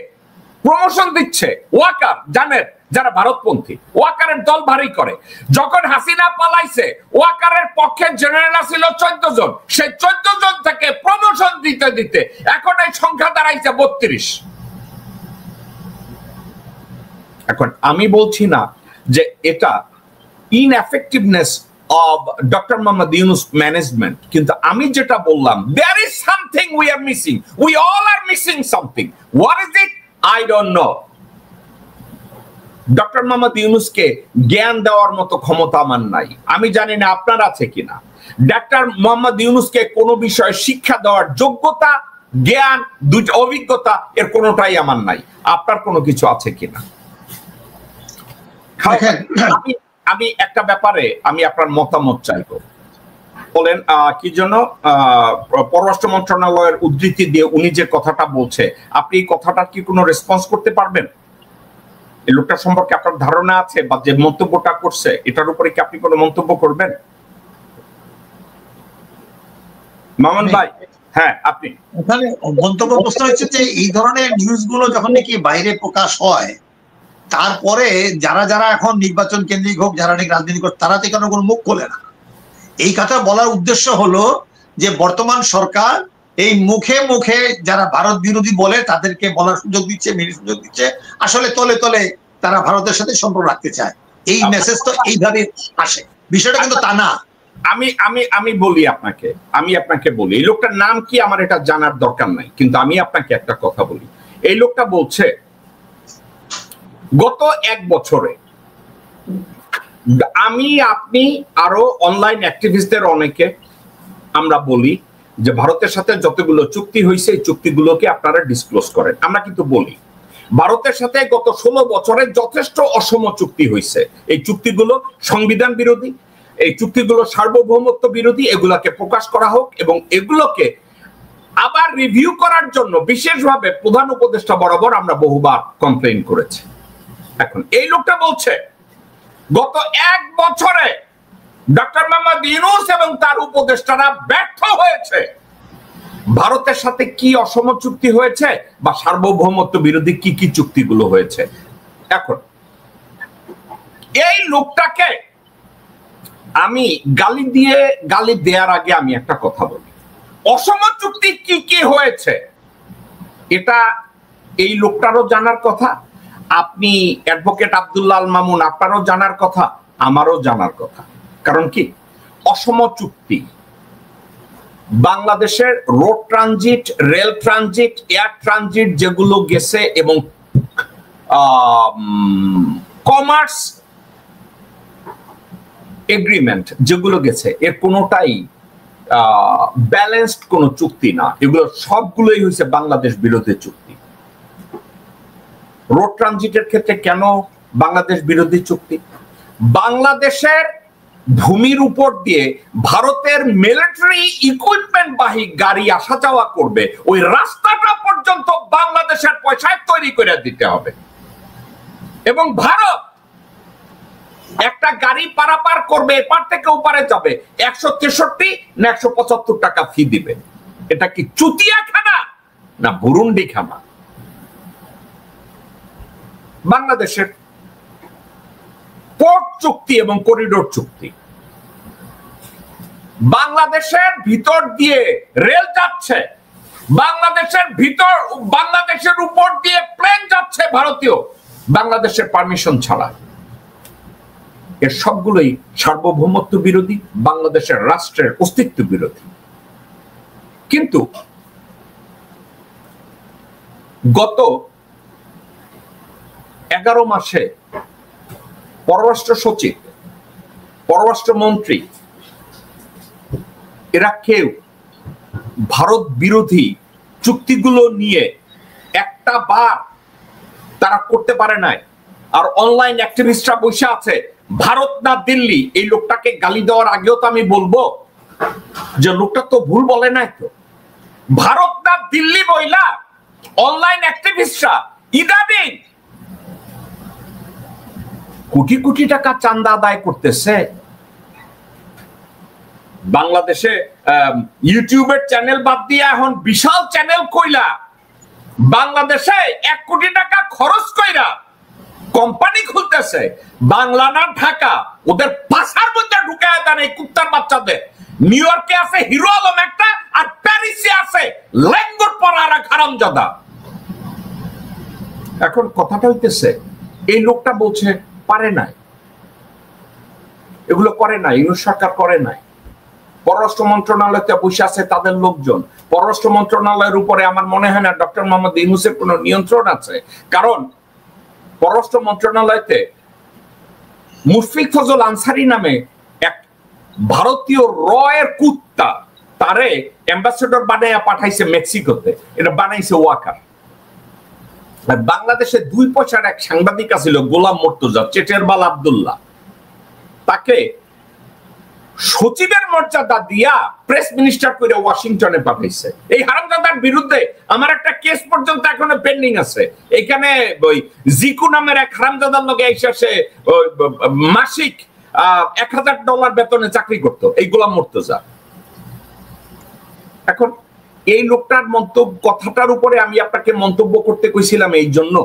প্রমোশন দিচ্ছে? ওয়াকার, জানেন যারা ভারতপন্থী, ওয়াকারের দল ভারী করে। যখন হাসিনা পালাইছে ওয়াকারের পক্ষে জেনারেল ছিল 14 জন, সেই 14 জন থেকে প্রমোশন দিতে দিতে এখন এই সংখ্যা দাঁড়াইছে 32। এখন আমি বলছি না যে এটা ineffectiveness of doctor Mohammad Yunus management, কিন্তু আমি যেটা বললাম there is something we are missing, we all are missing something. What is it? I don't know. Doctor Mohammad ইউনূসকে জ্ঞান দেওয়ার মতো ক্ষমতা আমার নাই, আমি জানি না আপনার আছে কিনা। ডক্টর মোহাম্মদ ইউনূসকে কোনো বিষয়ে শিক্ষা দেওয়ার যোগ্যতা, জ্ঞান, অভিজ্ঞতা এর কোনোটাই আমার নাই। আপনার কোনো কিছু আছে কিনা? আমি একটা ব্যাপারে আমি আপনার মতামত চাইবো। বলেন কি জন্য পররাষ্ট্র মন্ত্রণালয়ের উদ্ধৃতি দিয়ে উনি যে কথাটা বলছে, আপনি এই কথাটার কি কোনো রেসপন্স করতে পারবেন? এই লোকটা সম্পর্কে আপনার ধারণা আছে, বা যে মন্তব্যটা করছে এটার উপরে কি আপনি কোনো মন্তব্য করবেন? মামুন ভাই, হ্যাঁ আপনি। ওখানে মন্তব্য প্রশ্ন হচ্ছে যে এই ধরনের নিউজগুলো যখন নাকি বাইরে প্রকাশ হয়, তারপরে যারা যারা এখন নির্বাচন কেন্দ্রিক হোক, যারা নাকি রাজনীতি করে, তারা তো কেন কোনো মুখ খোলে না। এই কথা বলার উদ্দেশ্য হলো যে বর্তমান সরকার এই মুখে মুখে যারা ভারত বিরোধী বলে তাদেরকে বলার সুযোগ দিচ্ছে, মেনে সুযোগ দিচ্ছে, আসলে তলে তলে তারা ভারতের সাথে সম্পর্ক রাখতে চায়। এই মেসেজ তো এইভাবে আসে, বিষয়টা কিন্তু তা না। আমি বলি আপনাকে, বলি এই লোকটার নাম কি আমার এটা জানার দরকার নাই, কিন্তু আমি আপনাকে একটা কথা বলি। এই লোকটা বলছে গত 1 বছরে আমি, আপনি, আরো অনলাইন অ্যাক্টিভিস্টদের অনেকে আমরা বলি যে ভারতের সাথে যতগুলো চুক্তি হয়েছে এই চুক্তিগুলোকে আপনারা ডিসক্লোজ করেন। আমরা কিন্তু বলি ভারতের সাথে গত 16 বছরে যথেষ্ট অসম চুক্তি হয়েছে, এই চুক্তিগুলো সংবিধান বিরোধী, এই চুক্তিগুলো সার্বভৌমত্ব বিরোধী, এগুলাকে প্রকাশ করা হোক, এবং এগুলোকে আবার রিভিউ করার জন্য বিশেষভাবে প্রধান উপদেষ্টা বরাবর আমরা বহুবার কমপ্লেইন করেছি। এখন এই লোকটা বলছে গত 1 বছরে ডক্টর মোহাম্মদ ইউনূস এবং তার উপদেষ্টারা ব্যর্থ হয়েছে। ভারতের সাথে কি অসম চুক্তি হয়েছে বা সার্বভৌমত্ব বিরোধী কি কি চুক্তিগুলো হয়েছে। এখন এই লোকটাকে আমি গালি দেওয়ার আগে আমি একটা কথা বলি, অসম চুক্তি কি কি হয়েছে এটা এই লোকটারও জানার কথা, আপনি অ্যাডভোকেট আব্দুল্লাহ আল মামুন আপনারও জানার কথা, আমারও জানার কথা। কারণ কি, অসম চুক্তি বাংলাদেশের road transit, rail transit, air transit যেগুলো গেছে এবং কমার্স এগ্রিমেন্ট যেগুলো গেছে, এর কোনোটাই ব্যালেন্সড কোনো চুক্তি না। এগুলো সবগুলোই হয়েছে বাংলাদেশ বিরোধী চুক্তি। রোড ট্রানজিটের ক্ষেত্রে কেন বাংলাদেশ বিরোধী চুক্তি? বাংলাদেশের ভূমির উপর দিয়ে ভারতের মিলিটারি ইকুইপমেন্ট বাহী গাড়ি আসা যাওয়া করবে, ওই রাস্তাটা পর্যন্ত বাংলাদেশের পয়সায় তৈরি করে দিতে হবে। এবং ভারত একটা গাড়ি পারাপার করবে, এপার থেকে ওপারে যাবে, 163 না 175 টাকা ফি দিবে। এটা কি চুতিয়াখানা না বুরুন্ডি খানা? বাংলাদেশের পোর্ট চুক্তি এবং করিডোর চুক্তি, বাংলাদেশের ভিতর দিয়ে রেল যাচ্ছে, বাংলাদেশের উপর দিয়ে প্লেন যাচ্ছে ভারতীয়, বাংলাদেশের পারমিশন ছাড়া। এর সবগুলোই সার্বভৌমত্ব বিরোধী, বাংলাদেশের রাষ্ট্রের অস্তিত্ব বিরোধী। কিন্তু গত 11 মাসে পররাষ্ট্র সচিব, পররাষ্ট্রমন্ত্রী এরা কেউ ভারত বিরোধী চুক্তিগুলো নিয়ে একটা বার তারা করতে পারে নাই। আর অনলাইন অ্যাক্টিভিস্টরা বসে আছে ভারত না দিল্লি। এই লোকটাকে গালি দেওয়ার আগেও তো আমি বলবো যে লোকটা তো ভুল বলে নাই তো। ভারত না দিল্লি বইলা অনলাইন অ্যাক্টিভিস্টরা ইদানিং কোটি কোটি টাকা চাঁদা আদায় করতেছে। বাংলাদেশে ইউটিউবের চ্যানেল বাদ দিয়ে এখন বিশাল চ্যানেল কইলা বাংলাদেশে 1 কোটি টাকা খরচ কইরা কোম্পানি খুলতেছে। বাংলা না ঢাকা, ওদের পাশার মধ্যে ঢুকায় দেন এই কুত্তার বাচ্চাদের। নিউ ইয়র্কে আছে হিরো আলম একটা, আর প্যারিসে আছে ল্যাঙ্গুর পরা আর হারামজাদা। এখন কথাটা হইতেছে এই লোকটা বলছে পারে নাই, এগুলো করে নাই, ইউনূস সরকার করে নাই। পররাষ্ট্র মন্ত্রণালয়তে বসে আছে তাদের লোকজন। পররাষ্ট্র মন্ত্রণালয়ের উপরে আমার মনে হয় না ডক্টর মোহাম্মদ ইউনূসের কোনো নিয়ন্ত্রণ আছে, কারণ পররাষ্ট্র মন্ত্রণালয়তে মুশফিক ফজল আনসারী নামে এক ভারতীয় রয়ের কুত্তা, তারে অ্যাম্বাসেডর বানাইয়া পাঠাইছে মেক্সিকোতে, এটা বানাইছে ওয়াকার। বাংলাদেশে 2 পয়সার এক সাংবাদিক আছিল গোলাম মুর্তজা, চেটেরবাল আব্দুল্লাহ, তাকে সচিবের মর্যাদা দিয়া প্রেস মিনিস্টার করে ওয়াশিংটনে পাঠাইছে। এই হারামজাদার বিরুদ্ধে আমার একটা কেস পর্যন্ত এখনো পেন্ডিং আছে। এখানে ওই জিকু নামের এক হারামজাদার লগে এসে মাসিক $1000 বেতনে চাকরি করতো এই গোলাম মুর্তজা। এখন এই লোকটার মন্তব্য, কথাটার উপরে আমি আপনাকে মন্তব্য করতে কইছিলাম এই জন্য,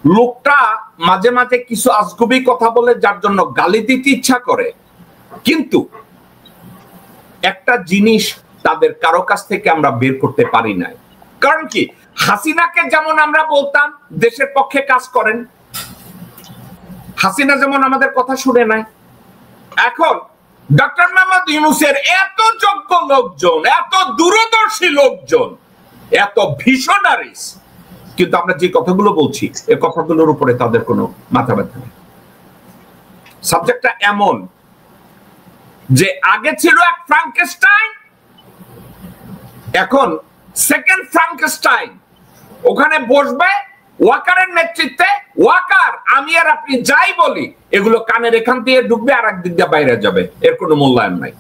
লোকটা মাঝে মাঝে কিছু আজগুবি কথা বলে যার জন্য গালি দিতে ইচ্ছা করে। কিন্তু একটা জিনিস তাদের কারো কাছ থেকে আমরা বের করতে পারি নাই। কারণ কি, হাসিনাকে যেমন আমরা বলতাম দেশের পক্ষে কাজ করেন, হাসিনা যেমন আমাদের কথা শুনে নাই। এখন ডক্টর মোহাম্মদ ইউনূসের এত যোগ্য লোকজন, এত দূরদর্শী লোকজন, এত ভিশনারিস, কিন্তু আমরা যে কথাগুলো বলছি এই কথাগুলোর উপরে তাদের কোনো মাথা ব্যথা নেই। সাবজেক্টটা এমন যে আগে ছিল এক ফ্রাঙ্কেনস্টাইন, এখন সেকেন্ড ফ্রাঙ্কেনস্টাইন ওখানে বসবে ওয়াকারের নেতৃত্বে। ওয়াকার আমি আর আপনি যাই বলি এগুলো কানের এখান দিয়ে ঢুকবে আর একদিক দিয়ে বাইরে যাবে, এর কোনো মূল্যায়ন নাই।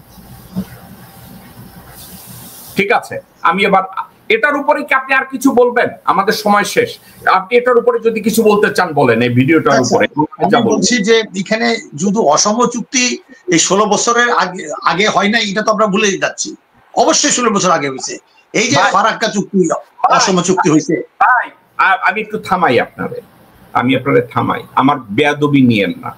ঠিক আছে, আমি এবার এটার উপরে কি আপনি আর কিছু বলবেন? আমাদের সময় শেষ। আপনি এটার উপরে যদি কিছু বলতে চান বলেন এই ভিডিওটার উপরে। বলছি যে এখানে যদি অসম চুক্তি এই 16 বছরের আগে হয় না, এটা তো আমরা ভুলে যাচ্ছি। অবশ্যই 16 বছর আগে হয়েছে। এই যে ফারাক্কা চুক্তি, অসম চুক্তি হয়েছে। ভাই আমি একটু থামাই আপনাদের, থামাই, আমার বেয়াদবি নিয়েন না।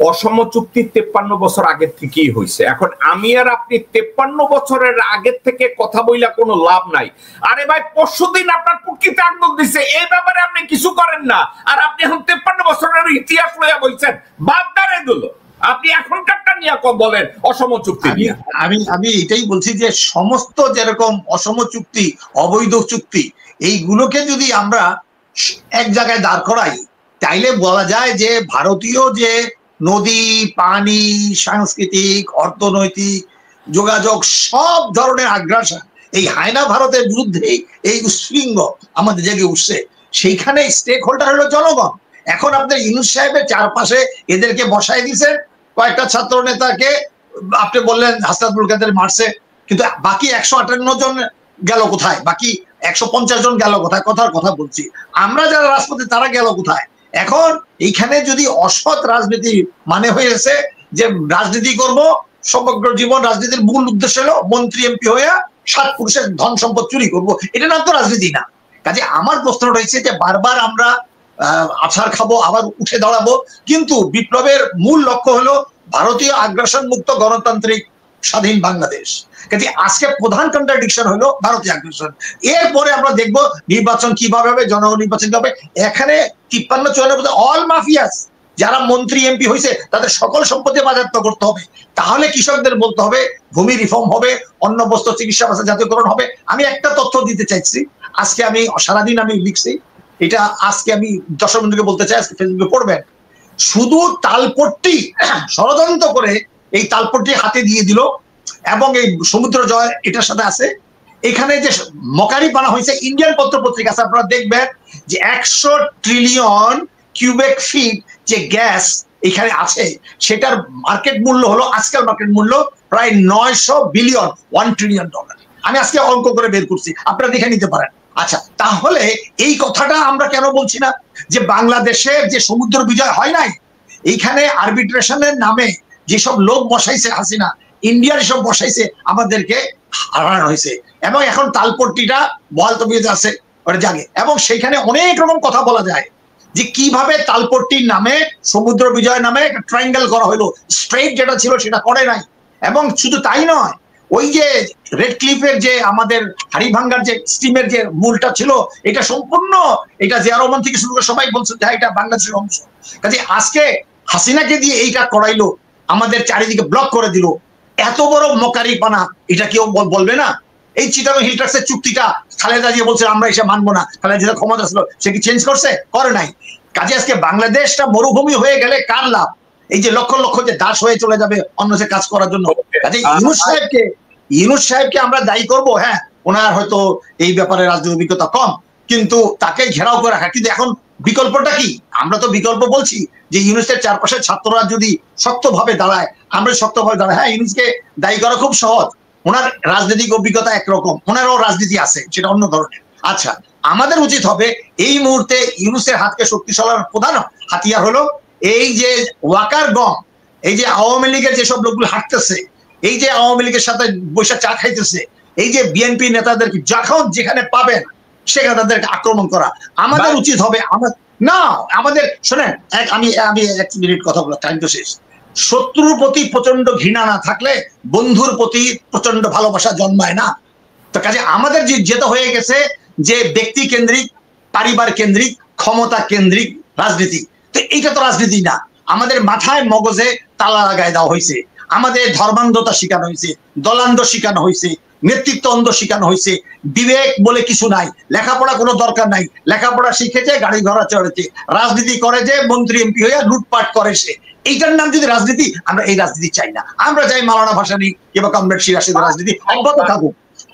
অসম চুক্তি 53 বছর আগের থেকেই হয়েছে। এখন আমি আর আপনি 53 বছরের আগের থেকে কথা বইলা কোনো লাভ নাই। আরে ভাই পরশুদিন আপনার পুটকিতে আগুন দিছে, এই ব্যাপারে আপনি কিছু করেন না, আর আপনি এখন 53 বছরের ইতিহাস লইয়া বলছেন। বাদ দেন এগুলো, আপনি এখনকারটা নিয়ে বলেন অসম চুক্তি নিয়ে। আমি এটাই বলছি যে সমস্ত যেরকম অসম চুক্তি, অবৈধ চুক্তি, এইগুলোকে যদি আমরা এক জায়গায় দাঁড় করাই তাইলে বলা যায় যে ভারতীয় যে নদী, পানি, সাংস্কৃতিক, অর্থনৈতিক, যোগাযোগ সব ধরনের আগ্রাসন এই হায়না ভারতের বিরুদ্ধে এই উৎশৃঙ্গ আমাদের জেগে উঠছে। সেইখানে স্টেক হোল্ডার হলো জনগণ। এখন আপনার ইউনূস সাহেবের চারপাশে এদেরকে বসায় দিয়েছেন, কয়েকটা ছাত্র নেতাকে আপনি বললেন হাসনাতুল কাদের মারছে, কিন্তু বাকি 158 জন গেল কোথায়? বাকি 150 জন গেল কোথায়? কথার কথা বলছি, আমরা যারা রাজপথে তারা গেল কোথায়? এখন এইখানে যদি অসৎ রাজনীতি মানে হয়েছে যে রাজনীতি করব সমগ্র জীবন, রাজনীতির মূল উদ্দেশ্য হলো মন্ত্রী এমপি হয়ে 7 পুরুষের ধন সম্পদ চুরি করব, এটা নাম তো রাজনীতি না। কাজে আমার প্রশ্ন রয়েছে যে বারবার আমরা আছাড় খাবো, আবার উঠে দাঁড়াবো, কিন্তু বিপ্লবের মূল লক্ষ্য হলো ভারতীয় আগ্রাসন মুক্ত গণতান্ত্রিক স্বাধীন বাংলাদেশ। কাজে আজকে প্রধান কন্ট্রাডিকশন হলো ভারতীয় আগ্রাসন। এরপরে আমরা দেখবো নির্বাচন কিভাবে হবে, জনগণ নির্বাচন হবে। এখানে 53-54 অল মাফিয়াস, যারা মন্ত্রী এমপি হয়েছে তাদের সকল সম্পত্তি বাজেয়াপ্ত করতে হবে। তাহলে কৃষকদের বলতে হবে ভূমি রিফর্ম হবে, অন্ন বস্ত্র চিকিৎসা ব্যবস্থা জাতীয়করণ হবে। আমি একটা তথ্য দিতে চাইছি, আজকে আমি সারাদিন আমি লিখছি এটা, আজকে আমি দর্শক বন্ধুকে বলতে চাই, আজকে ফেসবুকে পড়বেন, শুধু তালপট্টি ষড়যন্ত্র করে এই তালপট্টি হাতে দিয়ে দিল এবং এই সমুদ্র জয় এটার সাথে আছে। এখানে যে মকারি বানা হয়েছে, ইন্ডিয়ান পত্র পত্রিকা আছে, আপনারা দেখবেন যে 100 ট্রিলিয়ন কিউবেক ফিট যে গ্যাস এখানে আছে, সেটার মার্কেট মূল্য হলো, আজকাল মার্কেট মূল্য প্রায় 900 বিলিয়ন, $1 ট্রিলিয়ন। আমি আজকে অঙ্ক করে বের করছি, আপনারা দেখে নিতে পারেন। আচ্ছা, তাহলে এই কথাটা আমরা কেন বলছি না যে বাংলাদেশের যে সমুদ্র বিজয় হয় নাই, এইখানে আরবিট্রেশনের নামে যেসব লোক বসাইছে হাসিনা, ইন্ডিয়ার সব বসাইছে, আমাদেরকে হারানো হয়েছে। এবং এখন তালপট্টিটা বহাল তবিয়তে আছে, ওটা জাগে, এবং সেখানে অনেক রকম কথা বলা যায় যে কিভাবে তালপট্টির নামে, সমুদ্র বিজয় নামে একটা ট্রায়াঙ্গেল করা হলো, স্ট্রেট যেটা ছিল সেটা করে নাই। এবং শুধু তাই নয়, ওই যে রেড ক্লিফের যে আমাদের হাড়িভাঙ্গার যে স্টিমের যে মূলটা ছিল, এটা সম্পূর্ণ, এটা জিয়া রহমান থেকে শুরু করে সবাই বলছে যে এটা বাংলাদেশের অংশ। কাজে আজকে হাসিনাকে দিয়ে এইটা করাইলো, আমাদের চারিদিকে ব্লক করে দিল, এত বড় মকারি পানা, এটা কেউ বলবে না? এই চিটাগং হিলট্রাক্সের চুক্তিটা খালেদা জিয়া বলছে আমরা এসে মানবো না, খালেদা জিয়া ক্ষমতা ছিল, সে কি চেঞ্জ করছে? করে নাই। কাজে আজকে বাংলাদেশটা মরুভূমি হয়ে গেলে কার লাভ? এই যে লক্ষ লক্ষ যে দাস হয়ে চলে যাবে অন্য যে কাজ করার জন্য। কাজে ইউনূস সাহেবকে আমরা দায়ী করবো, হ্যাঁ ওনার হয়তো এই ব্যাপারে রাজনৈতিক অভিজ্ঞতা কম, কিন্তু তাকে ঘেরাও করে রাখা। কিন্তু এখন বিকল্পটা কি? আমরা তো বিকল্প বলছি যে ইউনূসের চারপাশে ছাত্ররা যদি শক্তভাবে দাঁড়ায়, আমরা শক্তভাবে দাঁড়াই, হ্যাঁ ইউনূসকে দায়ী করা খুব সহজ, ওনার রাজনৈতিক অভিজ্ঞতা একরকম, ওনারও রাজনীতি আছে, সেটা অন্য ধরনের। আচ্ছা, আমাদের উচিত হবে এই মুহূর্তে ইউনূসের হাতকে শক্তিশালী প্রধান হাতিয়ার হলো এই যে ওয়াকার গম, এই যে আওয়ামী লীগের যেসব লোকগুলো হাঁটতেছে, এই যে আওয়ামী লীগের সাথে বৈশা চা খাইতেছে, এই যে বিএনপি নেতাদেরকে যখন যেখানে পাবেন সেখানে তাদেরকে আক্রমণ করা। আমাদের উচিত হবে না, আমাদের শোনেন, আমি 1 মিনিট কথা বলা, টাইম তো শেষ। শত্রুর প্রতি প্রচন্ড ঘৃণা না থাকলে বন্ধুর প্রতি প্রচন্ড ভালোবাসা জন্মায় না। তো কাজে আমাদের যেটা হয়ে গেছে যে ব্যক্তি কেন্দ্রিক, পরিবার কেন্দ্রিক, ক্ষমতা কেন্দ্রিক রাজনীতি। তো এইটা তো রাজনীতি না, আমাদের মাথায় মগজে তালা লাগায় দেওয়া হয়েছে, আমাদের ধর্মান্ধতা শিখানো হয়েছে, দলান্ধ শিখানো হয়েছে, নেতৃত্ব অন্ধ শিখানো হয়েছে, বিবেক বলে কিছু নাই, লেখাপড়া কোনো দরকার নাই, লেখাপড়া শিখেছে, গাড়ি ঘোড়া চড়েছে, রাজনীতি করে যে মন্ত্রী এমপি হয়ে লুটপাট করে সে, এইটার নাম যদি রাজনীতি, আমরা এই রাজনীতি চাই না। আমরা চাই মাওলানা ভাসানী কিংবা কমরেড সিরাজের রাজনীতি অব্যাহত থাকুক।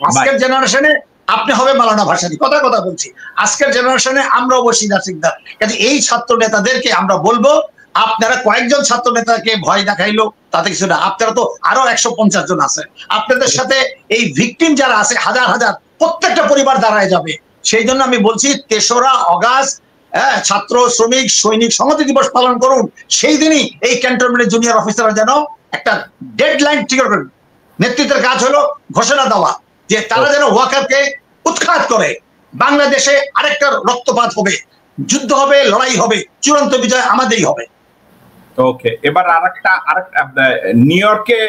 আজকের জেনারেশনে আপনি হবে মাওলানা ভাসানী, কথা বলছি, আজকের জেনারেশনে আমরা অবশ্যই নাসিকদার। কাজে এই ছাত্র নেতাদেরকে আমরা বলবো, আপনারা কয়েকজন ছাত্র নেতাকে ভয় দেখাইলো তাতে কিছু না, আপনারা তো আরো 150 জন আছে, আপনাদের সাথে এই ভিকটিম যারা আছে হাজার হাজার, প্রত্যেকটা পরিবার দাঁড়ায় যাবে। সেই জন্য আমি বলছি 3রা অগাস্ট ছাত্র শ্রমিক সৈনিক সংহতি দিবস পালন করুন, সেই দিনই এই ক্যান্টনমেন্টের জুনিয়র অফিসাররা যেন একটা ডেডলাইন ট্রিগার করেন। নেতৃত্বের কাজ হলো ঘোষণা দেওয়া যে তারা যেন ওয়াকারকে উৎখাত করে, বাংলাদেশে আরেকটা রক্তপাত হবে, যুদ্ধ হবে, লড়াই হবে, চূড়ান্ত বিজয় আমাদেরই হবে। ওকে, এবার আরেকটা নিউ ইয়র্কে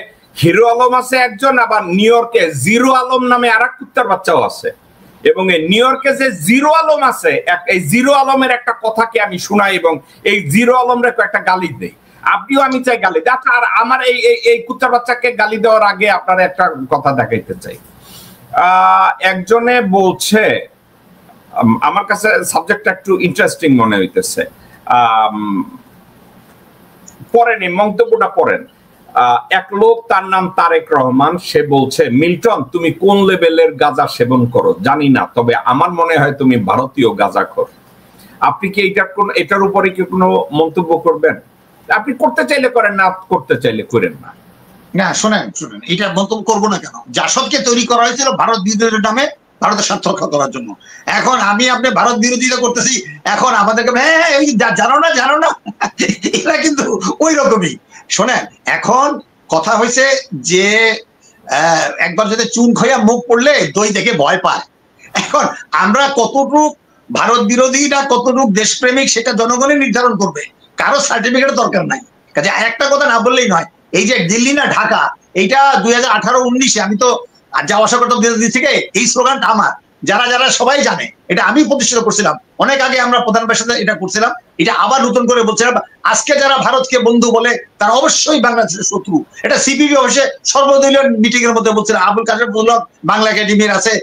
হিরো আলম আছে একজন, আবার নিউ ইয়র্কে জিরো আলম নামে আরেক কুত্তার বাচ্চাও আছে। এবং এই নিউ ইয়র্কে যে জিরো আলম আছে, এই জিরো আলমের একটা কথাকে আমি শোনাই এবং এই জিরো আলমরে একটা গালি দেই। আপনিও আমি চাই গালি দেয়। আর আমার এই কুত্তার বাচ্চাকে গালি দেওয়ার আগে আপনার একটা কথা দেখাইতে চাই। একজনে বলছে, আমার কাছে সাবজেক্টটা একটু ইন্টারেস্টিং মনে হইতেছে, পড়েনি মন্তব্যটা পড়েন। এক লোক, তার নাম তারেক রহমান, সে বলছে, মিল্টন তুমি কোন লেভেলের গাঁজা সেবন করো জানি না, তবে আমার মনে হয় তুমি ভারতীয় গাঁজাখোর। আপনি কি এটার উপরে কি কোনো মন্তব্য করবেন? আপনি করতে চাইলে করেন, না করতে চাইলে করেন না। না শোনেন, এটা মন্তব্য করবো না কেন? জাসদকে তৈরি করা হয়েছিল ভারত বিরোধীদের নামে, ভারতের স্বার্থ রক্ষা করার জন্য। এখন আপনি ভারত বিরোধিতা করতেছি, এখন আমাদেরকে হ্যাঁ ওই জানো না এরা কিন্তু ওই রকমই। শোনেন, এখন কথা হয়েছে যে একবার যদি চুন খইয়া মুখ পড়লে দই দেখে ভয় পায়। এখন আমরা কতটুকু ভারত বিরোধী না কতটুকু দেশপ্রেমিক সেটা জনগণই নির্ধারণ করবে, কারো সার্টিফিকেটের দরকার নাই। কাজে একটা কথা না বললেই নয়, এই যে দিল্লি না ঢাকা, এইটা 2018-19-এ আমি তো যাওয়া আসা করতাম থেকে, এই স্লোগানটা আমার, যারা সবাই জানে, এটা আমি প্রতিষ্ঠিত করছিলাম অনেক আগে, আমরা প্রধানমন্ত্রীর সাথে এটা করছিলাম, এটা আবার নতুন করে বলছিলাম। আজকে যারা ভারতকে বন্ধু বলে তারা অবশ্যই বাংলাদেশের শত্রু। এটা সিপিবি অফিসে সর্বদলীয় মিটিং এর মধ্যে বলছিলাম। আবুল কাসেম বললাম বাংলা একাডেমির আছে,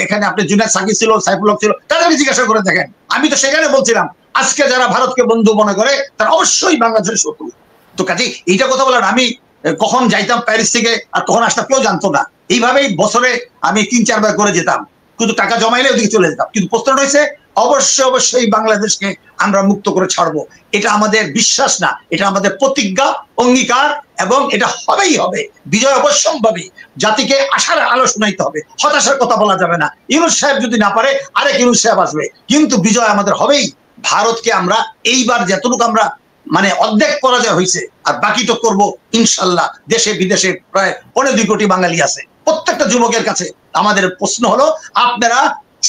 এখানে আপনি জুনায়েদ সাকিব ছিল, সাইফুল হক ছিল, তাদেরকে জিজ্ঞাসা করে দেখেন। আমি তো সেখানে বলছিলাম আজকে যারা ভারতকে বন্ধু মনে করে তারা অবশ্যই বাংলাদেশের শত্রু। তো কাজে এইটা কথা বলার, আমি কখন যাইতাম প্যারিস থেকে আর কখন আসতাম কেউ জানতো না। এইভাবেই বছরে আমি 3-4 বার করে যেতাম, কিন্তু টাকা জমাইলে ওদিকে চলে যেতাম। কিন্তু প্রশ্নটা হয়েছে অবশ্যই বাংলাদেশকে আমরা মুক্ত করে ছাড়বো। এটা আমাদের বিশ্বাস না, এটা আমাদের প্রতিজ্ঞা, অঙ্গীকার, এবং এটা হবেই হবে। বিজয় অবশ্যম্ভাবী। জাতিকে আশার আলো শোনাইতে হবে, হতাশার কথা বলা যাবে না। ইউনূস সাহেব যদি না পারে আরেক ইউনূস সাহেব আসবে, কিন্তু বিজয় আমাদের হবেই। ভারতকে আমরা এইবার যতটুকু আমরা মানে অর্ধেক পরাজয় হয়েছে, আর বাকি তো করবো ইনশাল্লাহ। দেশে বিদেশে প্রায় 2.25 কোটি বাঙালি আছে। প্রত্যেকটা যুবকের কাছে আমাদের প্রশ্ন হলো, আপনারা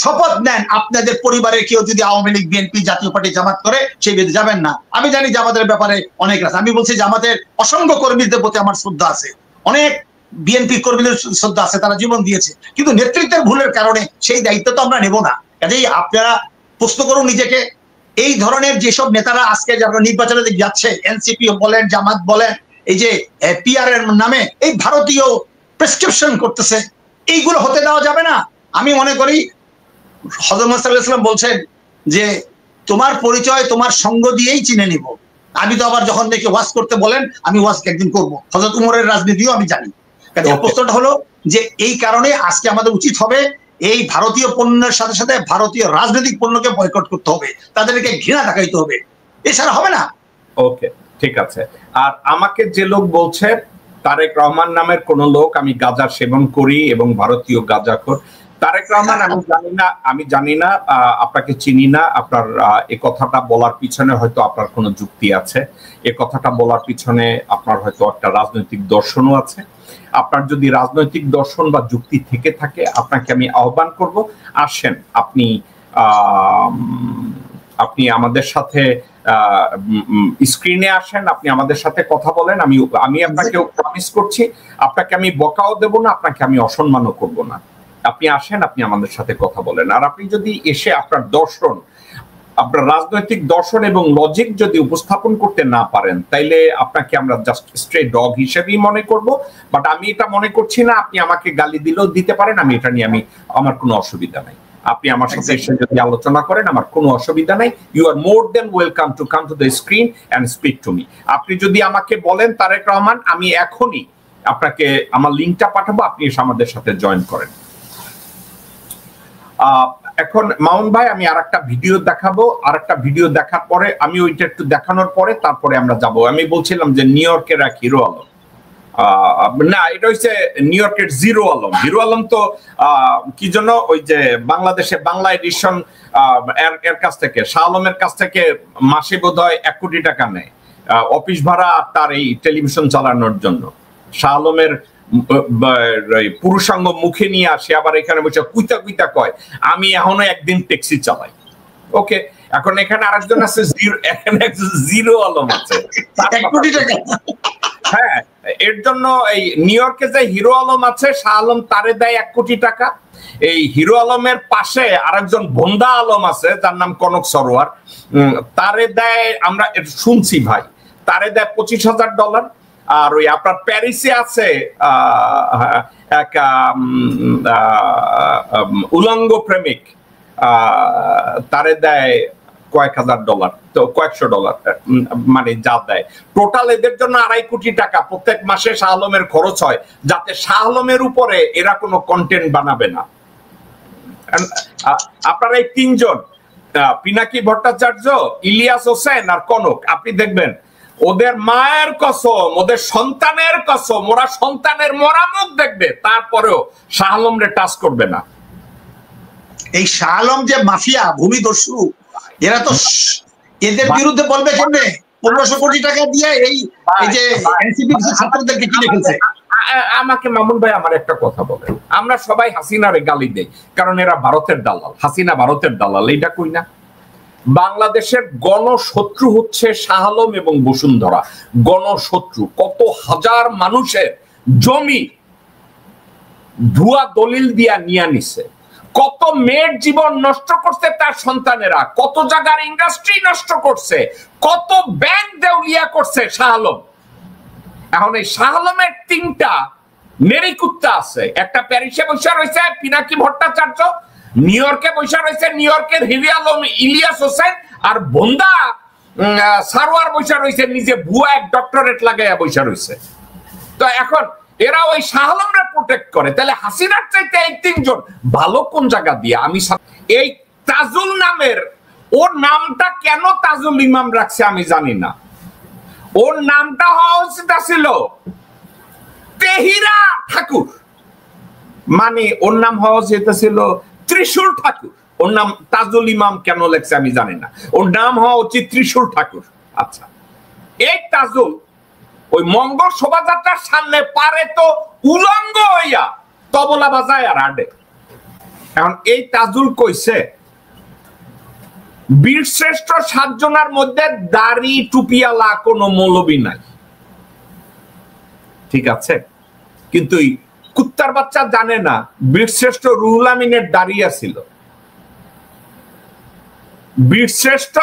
শপথ নেন আপনাদের পরিবারের কেউ যদি আওয়ামী লীগ, বিএনপি, জাতীয় পার্টি, জামাত করে, সেই বিরুদ্ধে যাবেন না। আমি জানি জামাতের ব্যাপারে অনেক আছে, আমি বলছি জামাতের অসংখ্য কর্মীদের প্রতি আমার শ্রদ্ধা আছে, অনেক বিএনপি কর্মীদের শ্রদ্ধা আছে, তারা জীবন দিয়েছে, কিন্তু নেতৃত্বের ভুলের কারণে সেই দায়িত্ব তো আমরা নেব না। কাজেই আপনারা প্রশ্ন করুন নিজেকে, এই ধরনের যেসব নেতারা আজকে যারা নির্বাচনে যাচ্ছে, এনসিপি বলেন, জামাত বলেন, এই যে পিআর এর নামে এই ভারতীয় প্রেসক্রিপশন করতেছে, এইগুলো হতে দেওয়া যাবে না। আমি মনে করি হযরত মুহাম্মদ সাল্লাল্লাহু আলাইহি ওয়াসাল্লাম বলছেন যে তোমার পরিচয় তোমার সঙ্গ দিয়েই চিনে নিব। আমি তো আবার যখন দেখি ওয়াজ করতে বলেন, আমি ওয়াজ একদিন করব। হযরত উমরের রাজনীতিও আমি জানি। কাজে প্রশ্নটা হলো যে এই কারণে আজকে আমাদের উচিত হবে এই ভারতীয় পণ্যের সাথে সাথে ভারতীয় রাজনৈতিক পণ্যকে বয়কট করতে হবে, তাদেরকে ঘৃণা দেখাইতে হবে, এছাড়া হবে না। ওকে, ঠিক আছে। আর আমাকে যে লোক বলছে তারেক রহমান নামের কোন লোক আমি গাঁজা সেবন করি এবং ভারতীয় গাঁজাখোর, তারেক রহমান আমি জানি না, আপনাকে চিনি না। আপনার এই কথাটা বলার পিছনে হয়তো আপনার কোনো যুক্তি আছে, এই কথাটা বলার পিছনে আপনার হয়তো একটা রাজনৈতিক দর্শনও আছে। আপনার যদি রাজনৈতিক দর্শন বা যুক্তি থেকে থাকে, আপনাকে আমি আহ্বান করব, আসেন আপনি আমাদের সাথে স্ক্রিনে আসেন, আপনি আমাদের সাথে কথা বলেন। আমি আপনাকে প্রমিস করছি, আপনাকে আমি বকাও দেব না, আপনাকে আমি অসম্মানও করব না। আপনি আসেন, আপনি আমাদের সাথে কথা বলেন। আর আপনি যদি এসে আপনার দর্শন, আপনার রাজনৈতিক দর্শন এবং লজিক যদি উপস্থাপন করতে না পারেন, তাইলে আপনাকে আমরা জাস্ট স্ট্রে ডগ হিসেবেই মনে করব। বাট আমি এটা মনে করছি না। আপনি আমাকে গালি দিলেও দিতে পারেন, আমি এটা নিয়ে আমার কোনো অসুবিধা নাই। আপনি আমার সাথে এসে যদি আলোচনা করেন, আমার কোনো অসুবিধা নাই। You are more than welcome to come to the screen and speak to me. আপনি যদি আমাকে বলেন তারেক রহমান, আমি এখনই আপনাকে আমার লিঙ্কটা পাঠাবো, আপনি এসে আমাদের সাথে জয়েন করেন। এখন মামুন ভাই, আমি আরেকটা ভিডিও দেখাবো। আরেকটা ভিডিও দেখার পরে, আমি ওইটা একটু দেখানোর পরে তারপরে আমরা যাব। আমি বলছিলাম যে নিউ ইয়র্কের এক হিরো আলম, না এটা হচ্ছে নিউ ইয়র্কের জিরো আলম। হিরো আলম তো কি জন্য ওই যে বাংলাদেশে বাংলা এডিশন এর কাছ থেকে, শাহ আলমের কাছ থেকে মাসে বোধহয় 1 কোটি টাকা নেয় অফিস ভাড়া তার এই টেলিভিশন চালানোর জন্য। শাহ আলমের পুরুষাঙ্গ মুখে নিয়ে আসে, আবার এখানে বসে কুইতা কয় আমি এখনো একদিন ট্যাক্সি চালাই। ওকে, এখন এখানে আরেকজন আছে, জিরো আলম আছে। হ্যাঁ, এর জন্য এই নিউ ইয়র্কে যে হিরো আলম আছে, শাহ আলম তারে দেয় 1 কোটি টাকা। এই হিরো আলমের পাশে আরেকজন বন্দা আলম আছে, যার নাম কনক সরোয়ার, তারে দেয়, আমরা শুনছি ভাই, তারে দেয় $25,000। আর ওই আপনার প্যারিসে আছে এক উলঙ্গ প্রেমিক, তারে দেয় $কয়েক হাজার, তো $কয়েকশো, মানে যা দেয় টোটাল এদের জন্য 2.5 কোটি টাকা প্রত্যেক মাসে শাহ আলমের খরচ হয়, যাতে শাহ আলমের উপরে এরা কোনো কন্টেন্ট বানাবে না। আপনারা এই 3 জন, পিনাকি ভট্টাচার্য, ইলিয়াস হোসেন আর কনক, আপনি দেখবেন ওদের মায়ের কসম, ওদের সন্তানের কসম, ওরা সন্তানের মরা মুখ দেখবে, তারপরেও শাহ আলমরে টাচ করবে না। এই শাহ আলম যে মাফিয়া ভূমিদস্যু, এরা তো এদের বিরুদ্ধে বলবে কেমনে? 1500 কোটি টাকা দিয়ে এই যে এনসিপি ছাত্রদেরকে কিনে ফেলছে। আমাকে মামুন ভাই আমার একটা কথা বলে, আমরা সবাই হাসিনারে গালি দেই কারণ এরা ভারতের দালাল, হাসিনা ভারতের দালাল, এইটা কই না? বাংলাদেশের গণশত্রু হচ্ছে শাহ আলম এবং বসুন্ধরা, গণশত্রু। কত হাজার মানুষের জমি ভুয়া দলিল দিয়া নিয়ে নিছে, কত মেয়ের জীবন নষ্ট করছে তার সন্তানেরা, কত জায়গার ইন্ডাস্ট্রি নষ্ট করছে, কত ব্যাংক দেউলিয়া করছে শাহ আলম। এখন এই শাহ আলমের 3টা নেরিকুত্তা আছে, একটা প্যারিসে বসে রয়েছে পিনাকি ভট্টাচার্য, নিউ ইয়র্কে বসে রয়েছে নিউ ইয়র্কের হিরি আলম ইলিয়াস হোসেন, আর বন্দা সারোয়ার বসে রয়েছে নিজে ভুয়া এক ডক্টরেট লাগাইয়া বসে রয়েছে। তো এখন এরা ওই শাহ আলমরা প্রোটেক্ট করে, তাহলে হাসিনার চাইতে এই 3 জন ভালো কোন জায়গা দিয়ে? আমি এই তাজুল নামের, ওর নামটা কেন তাজুল ইমাম রাখছে আমি জানি না। ওর নামটা হওয়া উচিত ছিল তেহিরা ঠাকুর, মানে ওর নাম হওয়া উচিত ছিল ত্রিশূল ঠাকুর। ওর নাম তাজুল ইমাম কেন লেখছে আমি জানি না, ওর নাম হওয়া উচিত ত্রিশূল ঠাকুর। আচ্ছা, এই তাজুল ওই মঙ্গল শোভাযাত্রার সামনে পারে তো উলঙ্গ হইয়া তবলা বাজায় আর আডে। এখন এই তাজুল কইছে বীরশ্রেষ্ঠ 7 জনের মধ্যে দাড়ি টুপিয়ালা কোনো মৌলবী নাই, ঠিক আছে? কিন্তু কুত্তার বাচ্চা জানে না বীরশ্রেষ্ঠ রুহুল আমিনের দাড়ি ছিল। বীরশ্রেষ্ঠ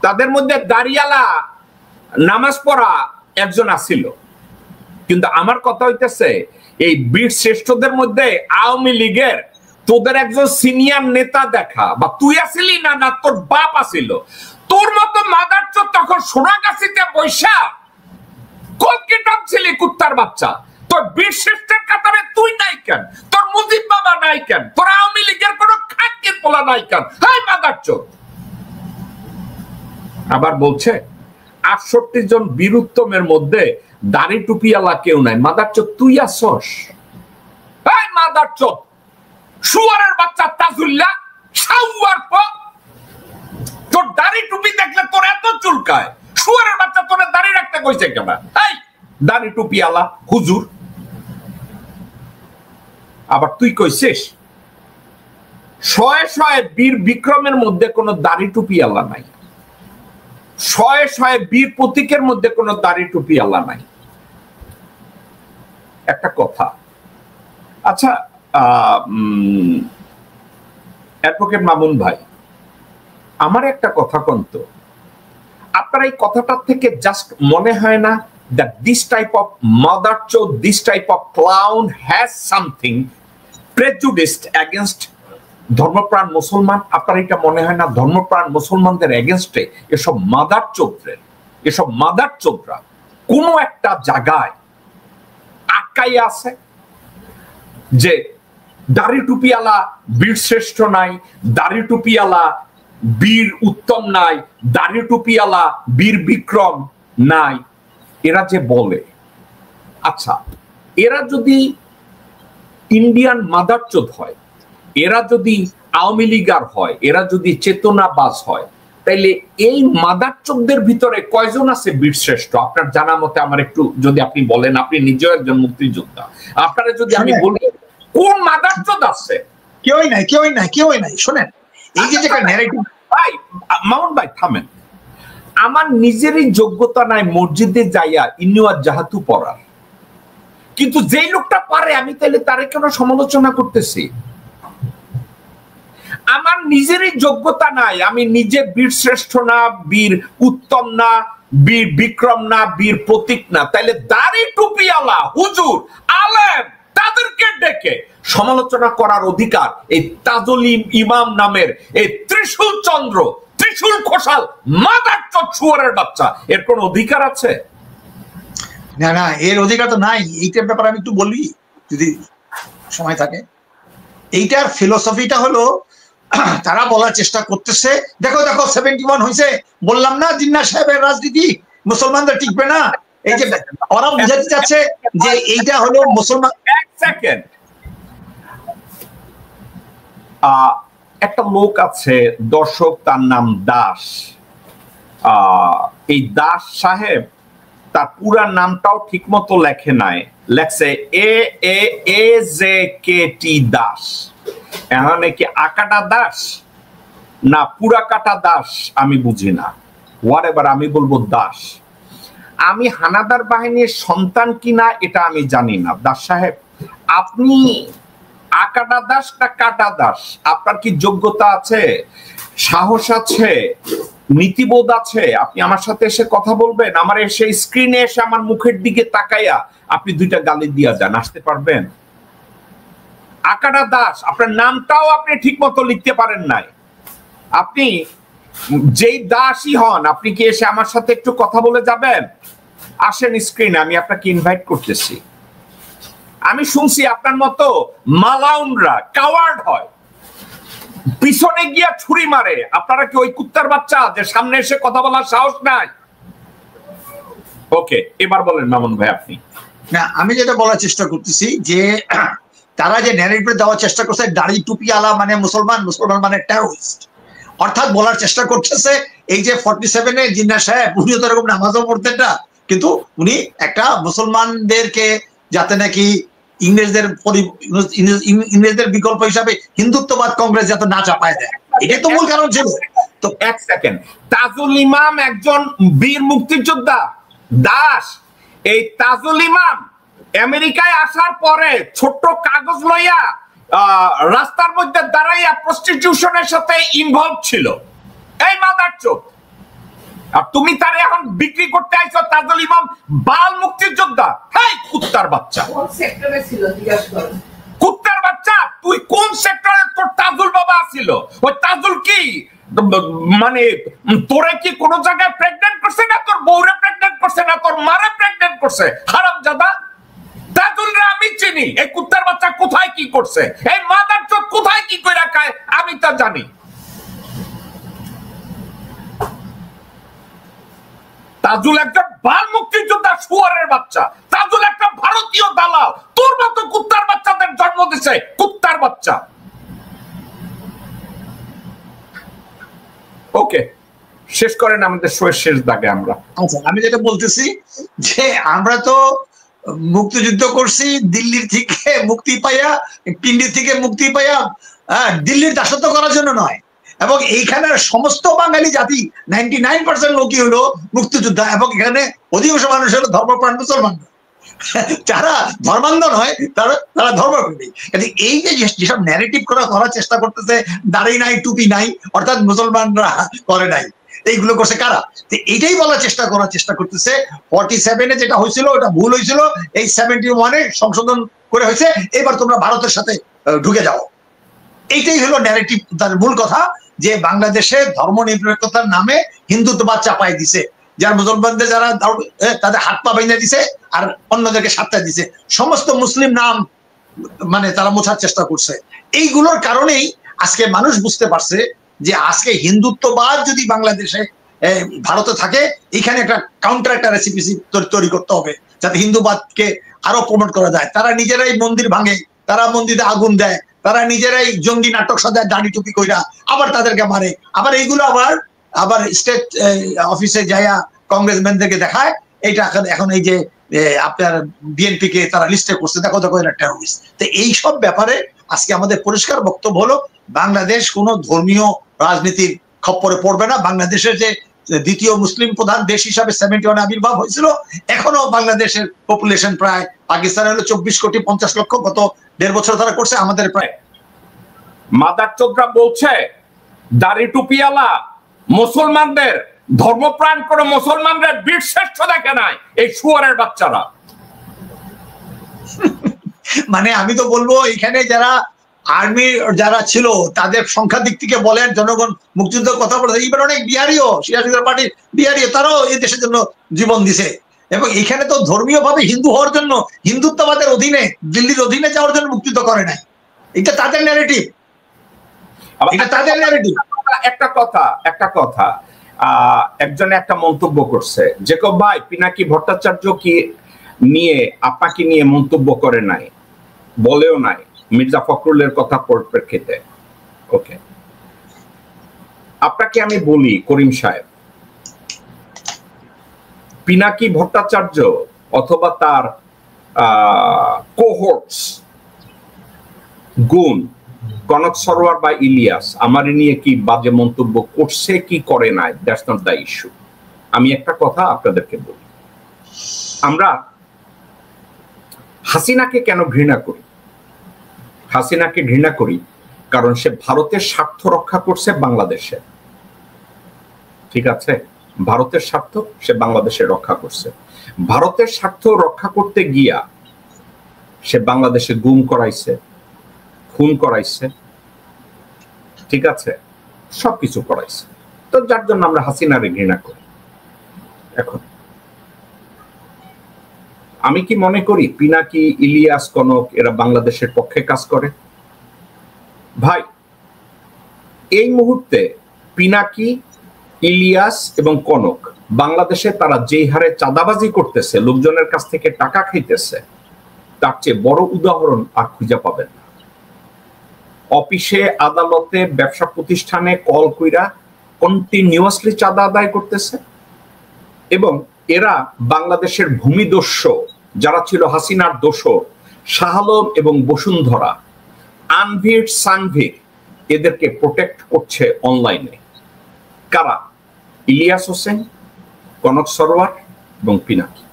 তাদের মধ্যে দাড়িয়ালা নামাজ পড়া একজন আছিল। কিন্তু আমার কথা হইতেছে এই বীরশ্রেষ্ঠদের মধ্যে আওয়ামী লীগের তোদের একজন সিনিয়র নেতা দেখা, বা তুই আসিলি না, না তোর বাপ আসিল, তোর মতো মাদারচোদ তখন সোনাগাছিতে বৈশা কলকিটক ছিলি কুত্তার বাচ্চা। তোর বীরশ্রেষ্ঠের কাতারে তুই নাই কেন? তোর মুজিব বাবা নাই কেন? তোর আওয়ামী লীগের কোন খানকির পোলা নাই কেন? হাই মাদারচোদ। আবার বলছে 68 জন বীর উত্তমের মধ্যে দাড়ি টুপিয়ালা কেউ নাই। মাদারচোদ তুই আসস? হাই মাদারচোদ, শুয়ারের বাচ্চা তাজুল্লাহ, শাওয়ার পো, তোর দাড়ি টুপি দেখলে তোর এত চুলকায়। শুয়ারের বাচ্চা তোর দাড়ি রাখতে কইছে কেন? এই দাড়ি টুপিয়ালা হুজুর। আবার তুই কইছিস 100 বীর বিক্রমের মধ্যে কোনো দাড়ি টুপিয়ালা নাই, 100 বীর প্রতীকের মধ্যে কোনো দাড়ি টুপিয়ালা নাই। একটা কথা, আচ্ছা অ্যাডভোকেট মামুন ভাই, আমার একটা কথা কন্ত, আপনার এই কথাটার থেকে জাস্ট মনে হয় না that this type of motherchode, this type of clown has something prejudiced against ধর্মপ্রাণ মুসলমান? আপনার এটা মনে হয় না ধর্মপ্রাণ মুসলমানদের এগেনস্টে এসব মাদারচোদরা কোনো একটা জায়গায় আটকাই আছে যে দাড়ি টুপিয়ালা বীর শ্রেষ্ঠ নাই, দাড়ি টুপিয়ালা বীর উত্তম নাই, দাড়ি টুপিয়ালা বীর বিক্রম নাই, এরা যে বলে। আচ্ছা, এরা যদি ইন্ডিয়ান মাদারচোদ হয়, এরা যদি আওয়ামী লীগার হয়, এরা যদি চেতনাবাজ হয়, তাইলে এই মাদারচোদদের ভিতরে কয়জন আছে বীরশ্রেষ্ঠ? আপনার জানা মতে আমার একটু যদি আপনি বলেন, আপনি নিজেও একজন মুক্তিযোদ্ধা, আপনারা যদি আমি বলি কোন মাদারচোদ আছে? কেউই নাই। শোনেন, এই যে ন্যারেটিভ, ভাই মামুন ভাই থামেন, আমার নিজেরই যোগ্যতা নাই মসজিদে যাইয়া ইন্নুয়ার জাহাতু পড়ার, কিন্তু যেই লোকটা পারে আমি তাইলে তারে কেন সমালোচনা করতেছি? আমার নিজেরই যোগ্যতা নাই, আমি নিজে বীর শ্রেষ্ঠ না, বীর উত্তম না, বীর বিক্রম না, বীর প্রতীক না, তাইলে দাড়ি টুপিওয়ালা হুজুর আলেম তাদেরকে ডেকে সমালোচনা করার অধিকার এই তাজুল ইমাম নামের এই ত্রিশূল চন্দ্র, ত্রিশূল খোসাল মাদারচোদ শুয়োরের বাচ্চা, এর কোন অধিকার আছে? না, এর অধিকার তো নাই। এইটার ব্যাপারে আমি একটু বলি যদি সময় থাকে। এইটার ফিলোসফিটা হলো, তারা বলার চেষ্টা করতেছে দেখো 71 হয়েছে, বললাম না জিন্নাহ সাহেবের রাজনীতি, মুসলমানদের টিকবে না। এই যে ওরা বুঝাতে চাচ্ছে যে এইটা হলো মুসলমান। এক সেকেন্ড, একটা লোক আছে দর্শক, তার নাম দাস। এই দাস সাহেব তার পুরা নামটাও ঠিক মতো লেখে নাই, লেখছে AAAJKT দাস। এখন কি আকাটা দাস না পুরা কাটা দাস আমি বুঝি না, হোয়াটএভার, আমি বলবো দাস। আমি হানাদার বাহিনীর সন্তান কিনা এটা আমি জানি না। দাস সাহেব, আপনি আকাটা দাস না কাটা দাস? আপনার কি যোগ্যতা আছে, সাহস আছে, নীতিবোধ আছে? আপনি আমার সাথে এসে কথা বলবেন? আমার এসে স্ক্রিনে এসে আমার মুখের দিকে তাকাইয়া আপনি দুইটা গালি দিয়া যান, আসতে পারবেন? আকাটা দাস, আপনার নামটাও আপনি ঠিক মতো লিখতে পারেন নাই। আপনি যেই দাসই হন, আপনি কি এসে আমার সাথে একটু কথা বলে যাবেন? আসেন স্ক্রিনে, আমি আপনাকে ইনভাইট করতেছি। আমি শুনছি আপনার মতো মালাউনরা কাওয়ার্ড হয়, পিছনে গিয়া ছুরি মারে। আপনারা কি ওই কুত্তার বাচ্চা যে সামনে এসে কথা বলার সাহস নাই? ওকে, এবার বলেন মামুন ভাই আপনি। না, আমি যেটা বলার চেষ্টা করতেছি যে তারা যে ন্যারেটিভ দেওয়ার চেষ্টা করছে দাড়ি টুপি আলা মানে মুসলমান, মুসলমান মানে টেররিস্ট, অর্থাৎ বলার চেষ্টা করতেছে এই যে 47-এ জিন্না সাহেব উনি তো এরকম নামাজও পড়তেন না, কিন্তু উনি একটা মুসলমানদেরকে যাতে নাকি ইংরেজদের বিকল্প হিসাবে হিন্দুত্ববাদ কংগ্রেস যাতে না চাপায় দেয়, এটাই তো মূল কারণ ছিল। তো এক সেকেন্ড, তাজুল ইমাম একজন বীর মুক্তিযোদ্ধা দাস। এই তাজুল ইমাম আমেরিকায় আসার পরে ছোট্ট কাগজ লইয়া রাস্তার মধ্যে দাঁড়াইয়া প্রস্টিটিউশনের সাথে ইনভলভ ছিল। এই মাদার চোখ, আর তুমি তার এখন বিক্রি করতে আইছো তাজুল ইমাম বাল মুক্তিযোদ্ধা। হেই কুত্তার বাচ্চা, কোন সেক্টরে ছিল জিজ্ঞাসা করো। কুত্তার বাচ্চা, তুই কোন সেক্টরে তোর তাজুল বাবা ছিল? ওই তাজুল কি মানে তোরে কি কোন জায়গায় প্রেগন্যান্ট করছে না? তোর বউরে প্রেগন্যান্ট করছে না? তোর মারে প্রেগন্যান্ট করছে? হারামজাদা, তাজুলরে আমি চিনি। এই কুত্তার বাচ্চা কোথায় কি করছে, এই মাদার চোদ কোথায় কি কইরা খায় আমি তা জানি। তাজুল একটা বাল মুক্তিযোদ্ধা, শুয়ারের বাচ্চা। তাজুল একটা ভারতীয় দালাল, তোর মতো কুত্তার বাচ্চাদের জন্ম দিছে, কুত্তার বাচ্চা। ওকে, শেষ করেন আমাদের শোয়ের শেষ দাগে আমরা। আচ্ছা, আমি যেটা বলতেছি যে আমরা তো মুক্তিযুদ্ধ করছি দিল্লির থেকে মুক্তি পাইয়া, পিন্ডি থেকে মুক্তি পাইয়া দিল্লির দাসত্ব করার জন্য নয়। এবং এইখানের সমস্ত বাঙালি জাতি 99% লোকই হলো মুক্তিযোদ্ধা, এবং এখানে অধিকাংশ মানুষ হলো ধর্মপ্রাণ মুসলমান, যারা ধর্মান্ধ নয়, তারা ধর্মপ্রেমী। এই যে যেসব ন্যারেটিভ করার চেষ্টা করতেছে, দাড়ি নাই টুপি নাই, অর্থাৎ মুসলমানরা করে নাই, এইগুলো করছে কারা? এইটাই বলার চেষ্টা করতেছে 47-এ যেটা হয়েছিল ওটা ভুল হয়েছিল, এই 71-এ সংশোধন করে হয়েছে, এবার তোমরা ভারতের সাথে ঢুকে যাও। এইটাই হলো ন্যারেটিভ, তার মূল কথা, যে বাংলাদেশে ধর্মনিরপেক্ষতার নামে হিন্দুত্ববাদ চাপাই দিছে, যার মুসলমানদের যারা তাদের হাত পা ভেঙে দিছে আর অন্যদেরকে সাথে দিছে, সমস্ত মুসলিম নাম মানে তারা মোছার চেষ্টা করছে। এইগুলোর কারণেই আজকে মানুষ বুঝতে পারছে যে আজকে হিন্দুত্ববাদ যদি বাংলাদেশে ভারতে থাকে, এখানে একটা কাউন্টার একটা রেসিপি তৈরি করতে হবে যাতে হিন্দুবাদকে আরো প্রমোট করা যায়। তারা নিজেরাই মন্দির ভাঙে, তারা মন্দিরে আগুন দেয়, তারা নিজেরাই জঙ্গি নাটক সাজায় দাড়ি টুপি কইরা, আবার তাদেরকে মারে, আবার এইগুলো আবার স্টেট অফিসে যাইয়া কংগ্রেসম্যানদেরকে দেখায় এইটা এখন এই যে আপনার বিএনপি কে তারা লিস্টে করছে, দেখো দেখো এরা টেররিস্ট। তো এইসব ব্যাপারে আজকে আমাদের পরিষ্কার বক্তব্য হলো বাংলাদেশ কোনো ধর্মীয় রাজনীতির খপ্পরে পড়বে না। বাংলাদেশের যে দ্বিতীয় মুসলিম প্রধান দেশ হিসাবে 71 আবির্ভাব হয়েছিল, এখনো বাংলাদেশের পপুলেশন প্রায় পাকিস্তানের হলো 24,50,00,000, গত 1.5 বছর তারা করছে, আমাদের প্রায়। মাদার চোদরা বলছে দাড়ি টুপিওয়ালা মুসলমানদের ধর্মপ্রাণ করে মুসলমানদের বীর শ্রেষ্ঠ দেখে নাই এই শুয়ারের বাচ্চারা। মানে আমি তো বলবো এখানে যারা আর্মি যারা ছিল তাদের সংখ্যার দিক থেকে বলেন, জনগণ মুক্তিযুদ্ধের কথা বলে, এবার অনেক বিহারিও, সিরাজুদ্দৌলা পার্টির বিহারিও, তারাও এই দেশের জন্য জীবন দিছে। এবং এখানে তো ধর্মীয় ভাবে হিন্দু হওয়ার জন্য, হিন্দুত্ববাদের অধীনে দিল্লির অধীনে যাওয়ার জন্য মুক্তিযুদ্ধ করে নাই। এটা তাদের ন্যারেটিভ, এটা তাদের ন্যারেটিভ। একটা কথা একজনে একটা মন্তব্য করছে, জেকব ভাই পিনাকি ভট্টাচার্য কি নিয়ে আপনাকে নিয়ে মন্তব্য করে নাই, বলেও নাই মির্জা ফখরুলের কথা পরিপ্রেক্ষিতে। ওকে, আপনাকে আমি বলি করিম সাহেব, পিনাকি ভট্টাচার্য অথবা তার কোহর্টস গুণ কনক সরোয়ার বা ইলিয়াস আমার নিয়ে কি বাজে মন্তব্য করছে কি করে নাই, দ্যাটস নট দ্য ইস্যু। আমি একটা কথা আপনাদেরকে বলি, আমরা হাসিনাকে কেন ঘৃণা করি? হাসিনাকে ঘৃণা করি কারণ সে ভারতের স্বার্থ রক্ষা করছে বাংলাদেশে। ঠিক আছে, ভারতের স্বার্থ সে বাংলাদেশে রক্ষা করছে। ভারতের স্বার্থ রক্ষা করতে গিয়া সে বাংলাদেশে গুম করাইছে, খুন করাইছে, ঠিক আছে, সবকিছু করাইছে। তো যার জন্য আমরা হাসিনারে ঘৃণা করি। এখন আমি কি মনে করি পিনাকি, ইলিয়াস, কনক এরা বাংলাদেশের পক্ষে কাজ করে? ভাই, এই মুহূর্তে পিনাকি, ইলিয়াস এবং কনক বাংলাদেশে তারা যেই হারে চাঁদাবাজি করতেছে, লোকজনের কাছ থেকে টাকা খাইতেছে, তার চেয়ে বড় উদাহরণ আর খুঁজে পাবেন না। অফিসে, আদালতে, ব্যবসা প্রতিষ্ঠানে কল কইরা কন্টিনিউয়াসলি চাঁদা আদায় করতেছে। এবং এরা বাংলাদেশের ভূমিদস্যু যারা ছিল হাসিনার দোসর, শাহ আলম এবং বসুন্ধরা, আনভির, সানভির, এদেরকে প্রোটেক্ট করছে অনলাইনে। কারা? ইলিয়াস হোসেন, কনক সরোয়ার এবং পিনাকি।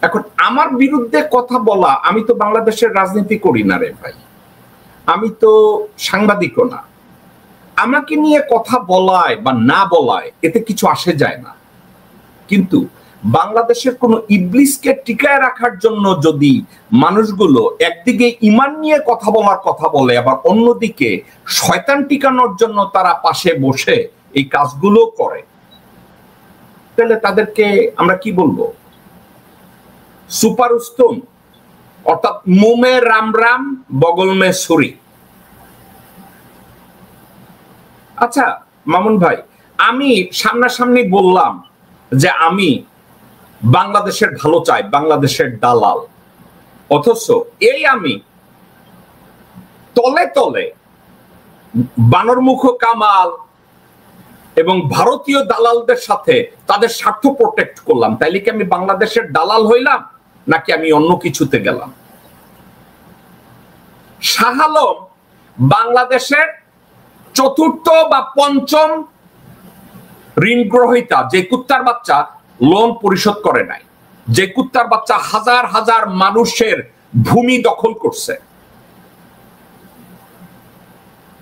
এখন আমার বিরুদ্ধে কথা বলা, আমি তো বাংলাদেশের রাজনীতি করি না রে ভাই, আমি তো সাংবাদিকও না। আমাকে নিয়ে কথা বলায় বা না বলায় এতে কিছু আসে যায় না, কিন্তু বাংলাদেশের কোন ইবলিসকে টিকায় রাখার জন্য যদি মানুষগুলো একদিকে ঈমান নিয়ে কথা বলার কথা বলে, আবার অন্যদিকে শয়তান টিকানোর জন্য তারা পাশে বসে এই কাজগুলো করে, তাহলে তাদেরকে আমরা কি বলবো? সুপার উস্তম, অর্থাৎ মুমে রাম রাম বগল মে ছুরি। আচ্ছা মামুন ভাই, আমি সামনাসামনি বললাম যে আমি বাংলাদেশের ভালো চাই, বাংলাদেশের দালাল, অথচ এই আমি তলে তলে বানরমুখ কামাল এবং ভারতীয় দালালদের সাথে তাদের স্বার্থ প্রোটেক্ট করলাম। তাইলে কি আমি বাংলাদেশের দালাল হইলাম, নাকি আমি অন্য কিছুতে গেলাম? শাহ আলম বাংলাদেশের চতুর্থ বা পঞ্চম ঋণ গ্রহীতা, যে কুত্তার বাচ্চা লোন পরিশোধ করে নাই, যে কুত্তার বাচ্চা হাজার হাজার মানুষের ভূমি দখল করছে।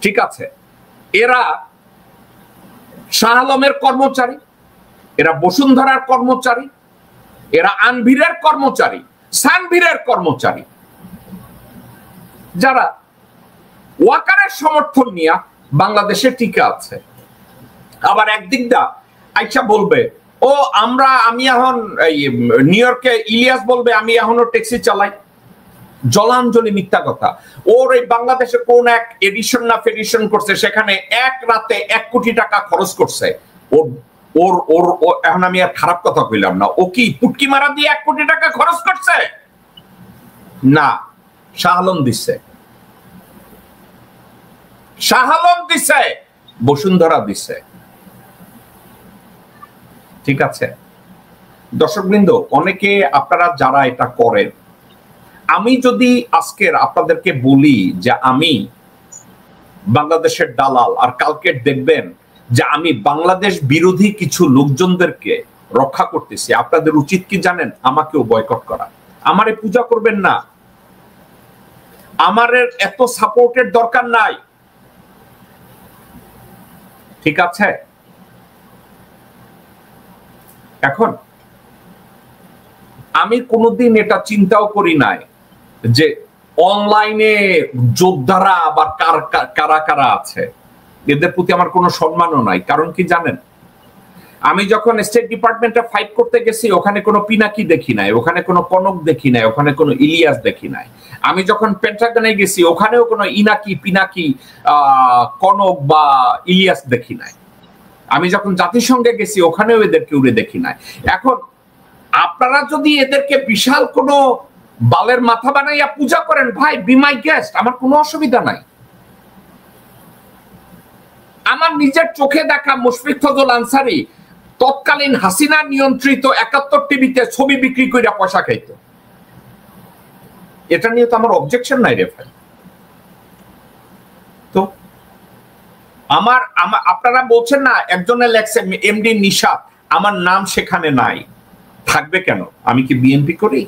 ঠিক আছে, এরা শাহ আলমের কর্মচারী, এরা বসুন্ধরার কর্মচারী, এরা আনভিরের কর্মচারী, সানভিরের কর্মচারী, যারা ওয়াকারের সমর্থন নিয়ে বাংলাদেশে টিকে আছে। আবার একদিকটা আইসা বলবে, ও আমি এখন নিউ ইয়র্কে, ইলিয়াস বলবে আমি এখনো ট্যাক্সি চালাই। জলাঞ্জলি মিথ্যা কথা। ওর এই বাংলাদেশে কোন এক এডিশন না ফেডিশন করছে, সেখানে এক রাতে 1 কোটি টাকা খরচ করছে। ওর ওর এখন আমি আর খারাপ কথা কইলাম না, ও কি পুটকি মারা দিয়ে 1 কোটি টাকা খরচ করছে? না, শাহ আলম দিচ্ছে, শাহ আলম দিছে, বসুন্ধরা দিছে। ঠিক আছে দর্শকবৃন্দ, অনেকে আপনারা যারা এটা করেন, আমি যদি আজকের আপনাদেরকে বলি যে আমি বাংলাদেশের দালাল, আর কালকে দেখবেন যে আমি বাংলাদেশ বিরোধী কিছু লোকজনদেরকে রক্ষা করতেছি, আপনাদের উচিত কি জানেন? আমাকেও বয়কট করা। আমারে পূজা করবেন না, আমার এত সাপোর্টের দরকার নাই। ঠিক আছে, এখন আমি কোনোদিন এটা চিন্তাও করি নাই যে অনলাইনে যোদ্ধারা আবার কারা কারা আছে, এদের প্রতি আমার কোনো সম্মানও নাই। কারণ কি জানেন, আমি যখন স্টেট ডিপার্টমেন্টে ফাইট করতে গেছি, ওখানে কোনো পিনাকি দেখি নাই, ওখানে কোনো কনক দেখি নাই, ওখানে কোনো ইলিয়াস দেখি নাই। আমি যখন পেন্টাগনে গেছি, ওখানেও কোনো ইনাকি, পিনাকি, কনক বা ইলিয়াস দেখি নাই। আমি যখন জাতিসংঘে গেছি ওখানেও এদেরকে উড়ে দেখি নাই। এখন আপনারা যদি এদেরকে বিশাল কোনো বালের মাথা বানাইয়া পূজা করেন, ভাই বি মাই গেস্ট, আমার কোনো অসুবিধা নাই। আমার নিজের চোখে দেখা মুশফিক ফজল আনসারী তৎকালীন হাসিনা নিয়ন্ত্রিত 71 টিভিতে ছবি বিক্রি করে পয়সা খাইতো। এটা নিয়ে তো আমার অবজেকশন নাই রে ভাই। তো আমার আপনারা বলছেন না একজনের লেখছে এমডি নিশাত, আমার নাম সেখানে নাই, থাকবে কেন? আমি কি বিএনপি করি?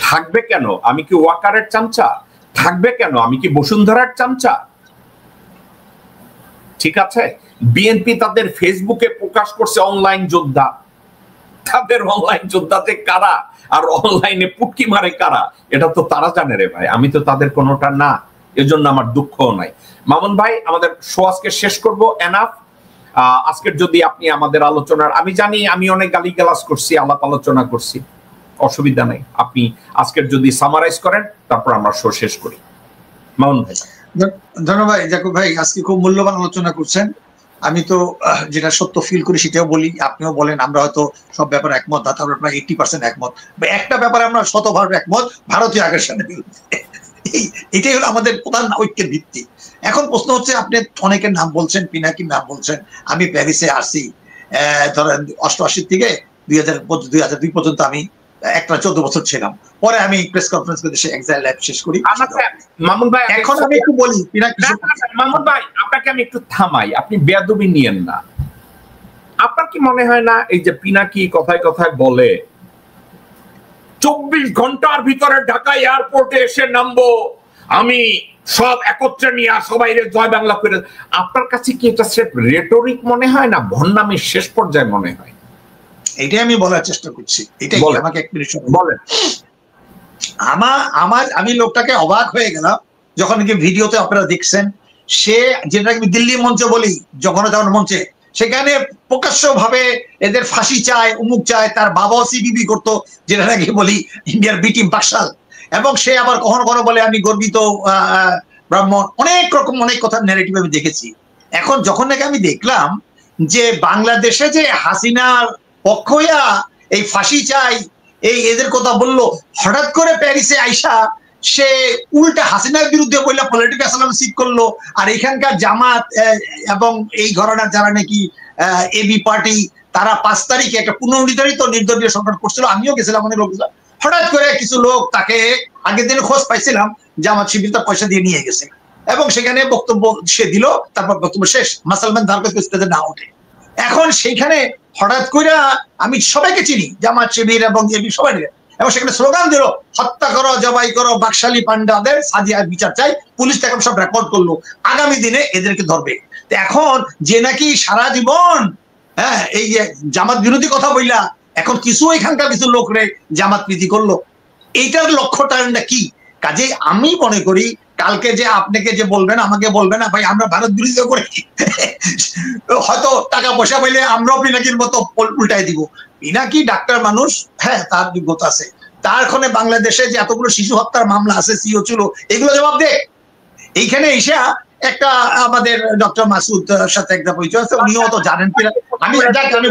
থাকবে কেন? আমি কি ওয়াকারের চামচা? থাকবে কেন? আমি কি বসুন্ধরার চামচা? ঠিক আছে, বিএনপি তাদের ফেসবুকে প্রকাশ করছে অনলাইন যোদ্ধা। তাদের অনলাইন যোদ্ধা যে কারা আর অনলাইনে পুটকি মারে কারা, এটা তো তারা জানে রে ভাই, আমি তো তাদের কোনোটা না, এজন্য আমার দুঃখও নাই। মামুন ভাই, আমাদের শো আজকে শেষ করব, এনাফ। আজকের যদি আপনি আমাদের আলোচনার, আমি জানি আমি অনেক গালিগালাজ করছি, আলাপ আলোচনা করছি, অসুবিধা নাই, আপনি আজকের যদি সামারাইজ করেন তারপর আমরা শো শেষ করি। মামুন ভাই। ধন্যবাদ জাকুব ভাই, আজকে খুব মূল্যবান আলোচনা করছেন। আমি তো যেটা সত্য ফিল করি সেটাও বলি, আপনিও বলেন। আমরা হয়তো সব ব্যাপারে একমত না, তারপরে প্রায় 80% একমত। একটা ব্যাপারে আমরা শতভাবে একমত, ভারতীয় আগ্রাসনের বিরুদ্ধে। এটাই হলো আমাদের প্রধান ঐক্যের ভিত্তি। এখন প্রশ্ন হচ্ছে, আপনি অনেকের নাম বলছেন, পিনাকির নাম বলছেন। আমি প্যারিসে আসছি ধরেন 88 থেকে 2002 পর্যন্ত আমি একটা 14 বছর ছিলাম। পরে আমি প্রেস কনফারেন্স করে দেশে এক্সাইল লাইফ শেষ করি। মামুন ভাই, এখন আমি একটু বলি মামুন ভাই, আপনাকে আমি একটু থামাই, আপনি বেয়াদবি নিয়েন না। আপনার কি মনে হয় না এই যে পিনাকি কথায় কথায় বলে 24 ঘন্টার ভিতরে ঢাকা এয়ারপোর্টে এসে নামবো, আমি সব একত্রে নিয়ে সবাই জয় বাংলা করে, আপনার কাছে কি এটা স্রেফ রেটরিক মনে হয় না ভণ্ডামির শেষ পর্যায়ে মনে হয়? এটাই আমি বলার চেষ্টা করছি। এটাই আমাকে এক মিনিট বলেন। আমি লোকটাকে অবাক হয়ে গেলাম যখন কি ভিডিওতে আপনারা দেখছেন, সে যেটা আমি দিল্লি মঞ্চে বলি, জগন্নাথ মঞ্চে, সেখানে প্রকাশ্য ভাবে এদের ফাঁসি চায়, অমুক চায়, তার বাবাও সিবিবি করতো, যেটা নাকি বলি ইন্ডিয়ার বি টিম বাকশাল। এবং সে আবার কখনো কখনো বলে আমি গর্বিত ব্রাহ্মণ, অনেক রকম অনেক কথা ন্যারেটিভ আমি দেখেছি। এখন যখন নাকি আমি দেখলাম যে বাংলাদেশে যে হাসিনার পক্ষ হইয়া এই ফাঁসি চাই, এই এদের কথা বললো, হঠাৎ করে প্যারিসে আইসা সে উল্টা হাসিনার বিরুদ্ধে বললে পলিটিক্যাল অ্যানালিসিস করলো। আর এখানকার জামাত এবং এই ঘরানার যারা নাকি এবি পার্টি, তারা 5 তারিখে একটা পুনর্নির্ধারিত নির্দলীয় সরকার করছিল, আমিও গেছিলাম, অনেক লোক। হঠাৎ করে কিছু লোক তাকে, আগের দিনে খোঁজ পাইছিলাম জামাত শিবির তার পয়সা দিয়ে নিয়ে গেছে এবং সেখানে বক্তব্য সে দিল, তারপর বক্তব্য শেষ, মুসলমান ধারক না ওঠে। এখন সেইখানে হঠাৎ করে আমি সবাইকে চিনি, জামাত শিবির এবং এবি সবাই, এবং সেখানে স্লোগান দিল হত্যা করো, জবাই করো বাকশালী পান্ডাদের, সাজিয়ার বিচার চাই। পুলিশ এখন সব রেকর্ড করলো, আগামী দিনে এদেরকে ধরবে। তো এখন যে নাকি সারা জীবন এই যে জামাত বিরোধী কথা বললা, এখন কিছু এখানকার কিছু লোক রে জামাত প্রীতি করলো, এইটার লক্ষ্যটা কি? কাজে আমি মনে করি কালকে যে আপনাকে যে বলবেন, আমাকে বলবেন না ভাই আমরা ভারত বিরোধী করে, হয়তো টাকা পয়সা পাইলে আমরাও পিনাকির মতো উল্টাই দিব। পিনাকি ডাক্তার মানুষ, হ্যাঁ তার যোগ্যতা আছে, তার ওখানে বাংলাদেশে যে এতগুলো শিশু হত্যার মামলা আছে, সিও ছিল, এগুলো জবাব দে। এইখানে এসে একটা আমাদের ডক্টর মাসুদ সাথে একটা পরিচয় আছে, উনিও তো জানেন। আমি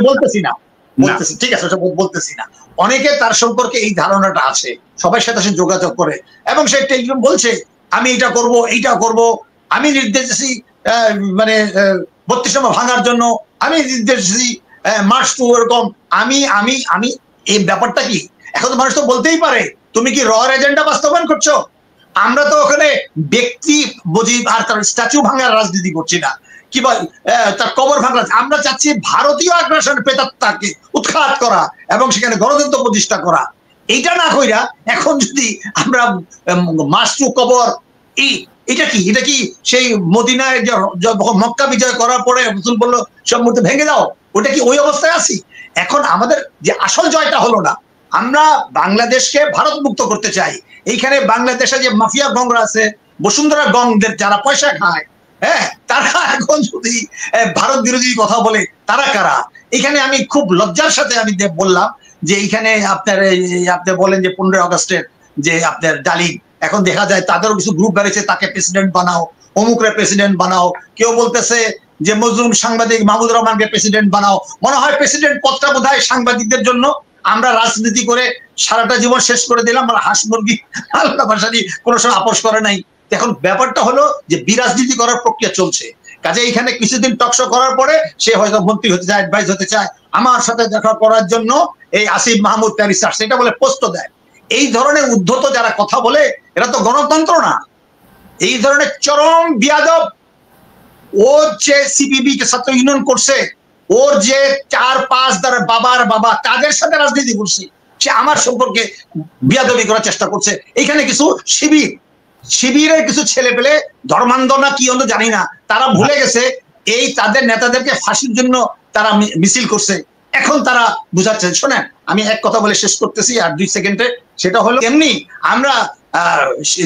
বলতেছি না, বলতেছি ঠিক আছে, বলতেছি না, অনেকে তার সম্পর্কে এই ধারণাটা আছে, সবার সাথে সে যোগাযোগ করে এবং সে টেলিগ্রাম বলছে আমি এটা করব, এইটা করব, আমি নির্দেশ দিচ্ছি মানে 32 নম্বর ভাঙার জন্য, আমি নির্দেশ দিচ্ছি মার্চ টু, এরকম। আমি আমি আমি এই ব্যাপারটা কি, এখন তো মানুষ তো বলতেই পারে তুমি কি র এজেন্ডা বাস্তবায়ন করছো? আমরা তো ওখানে ব্যক্তি বুঝি আর তার স্ট্যাচু ভাঙার রাজনীতি করছি না, কি বল তার কবর ভাঙা। আমরা চাচ্ছি ভারতীয় আগ্রাসন প্রেতাত্মাকে উৎখাত করা এবং সেখানে গণতন্ত্র প্রতিষ্ঠা করা। এইটা না কইরা এখন যদি আমরা মাসু কবর, এটা কি, এটা কি সেই মদিনায় মক্কা বিজয় করার পরে রসুল বললো সব মূর্তি ভেঙে দাও, ওটা কি ওই অবস্থায় আছি? এখন আমাদের যে আসল জয়টা হলো না, আমরা বাংলাদেশকে ভারত মুক্ত করতে চাই। এইখানে বাংলাদেশে যে মাফিয়া গংরা আছে, বসুন্ধরা গংদের যারা পয়সা খায়, হ্যাঁ, তারা এখন যদি ভারত বিরোধী কথা বলে, তারা কারা? এখানে আমি খুব লজ্জার সাথে আমি বললাম যে এইখানে আপনি বলেন যে 15 আগস্টের যে আপনার ডালিম, এখন দেখা যায় তাদেরও কিছু গ্রুপ বেড়েছে, তাকে প্রেসিডেন্ট বানাও, অমুকরে প্রেসিডেন্ট বানাও। কেউ বলতেছে যে মজলুম সাংবাদিক মাহমুদুর রহমানকে প্রেসিডেন্ট বানাও, মনে হয় প্রেসিডেন্ট পদটা বোধহয় সাংবাদিকদের জন্য। আমরা রাজনীতি করে সারাটা জীবন শেষ করে দিলাম, আমরা হাঁস মুরগি আল্লাহ ভাষাটি কোনো সময় আপোষ করে নাই। এখন ব্যাপারটা হলো যে বিরাজনীতি করার প্রক্রিয়া চলছে, কাজে এখানে কিছুদিন টকশো করার পরে সে হয়তো মন্ত্রী হতে চায়, অ্যাডভাইস হতে চায়, আমার সাথে দেখা করার জন্য এই আসিফ মাহমুদ প্যারিসার সেটা বলে পোস্ট দেয়। এই ধরনের উদ্ধত যারা কথা বলে এরা তো গণতন্ত্র না, এই ধরনের চরম বিয়াদব। ওর যে সিপিবি কে ছাত্র ইউনিয়ন করছে, ওর যে 4-5 দ্বারা বাবার বাবা তাদের সাথে রাজনীতি করছে, সে আমার সম্পর্কে বিয়াদবি করার চেষ্টা করছে। এখানে কিছু শিবিরের কিছু ছেলে পেলে ধর্মান্ধ না কি হলো জানি না, তারা ভুলে গেছে এই তাদের নেতাদেরকে ফাঁসির জন্য তারা মিছিল করছে। এখন তারা বুঝাচ্ছে। শোনেন, আমি এক কথা বলে শেষ করতেছি আর 2 সেকেন্ডে, সেটা হলো এমনি আমরা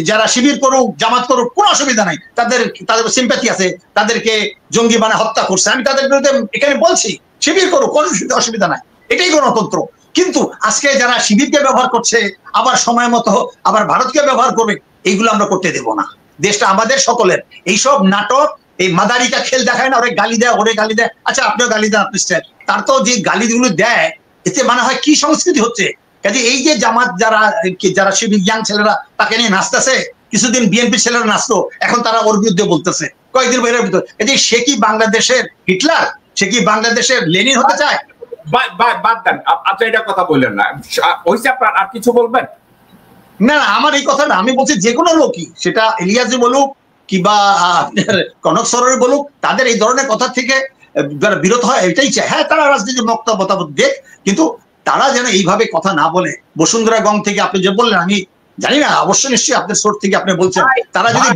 যারা শিবির করুক জামাত করুক কোনো অসুবিধা নাই, তাদের সিম্প্যাথি আছে, তাদেরকে জঙ্গি বানায় হত্যা করছে, আমি তাদের বিরুদ্ধে এখানে বলছি শিবির করুক, কোনো অসুবিধা নাই, এটাই গণতন্ত্র। কিন্তু আজকে যারা শিবিরকে ব্যবহার করছে আবার সময় মতো আবার ভারতকে ব্যবহার করবে, এইগুলো আমরা করতে দেব না। দেশটা আমাদের সকলের। এইসব নাটক, এই মাদারিকা খেল দেখায় না, ওরে গালি দেয় ওরে গালি দেয়, আচ্ছা আপনিও গালি দেন, আপনি তার তো যে গালিগুলো দেয় এতে মানে হয় কি সংস্কৃতি হচ্ছে। কাজে এই যে জামাত যারা শিবির ইয়াং ছেলেরা তাকে নিয়ে নাচতেছে, কিছুদিন বিএনপি ছেলেরা নাচতো, এখন তারা ওর বিরুদ্ধে বলতেছে কয়েকদিন বাইরের ভিতর। কাজে সে কি বাংলাদেশের হিটলার? সে কি বাংলাদেশের লেনিন হতে চায়? বাদ দেন, আচ্ছা এটা কথা বললেন না, হইছে আপনার আর কিছু বলবেন? না না, আমার এই কথা না, আমি বলছি যে কোনো লোকই, সেটা ইলিয়াসই বলুক কিংবা কনক সরোয়ার বলুক, তাদের এই ধরনের কথা থেকে যারা বিরত হয় এটাই চায়। হ্যাঁ, তারা রাজনীতির মতামত দেখ, কিন্তু তারা যেন এইভাবে কথা না বলে। বসুন্ধরা গং থেকে আপনি যে বললেন, আমি জানি না, অবশ্য নিশ্চয়ই আপনার সোর্স থেকে আপনি বলছেন, তারা যদি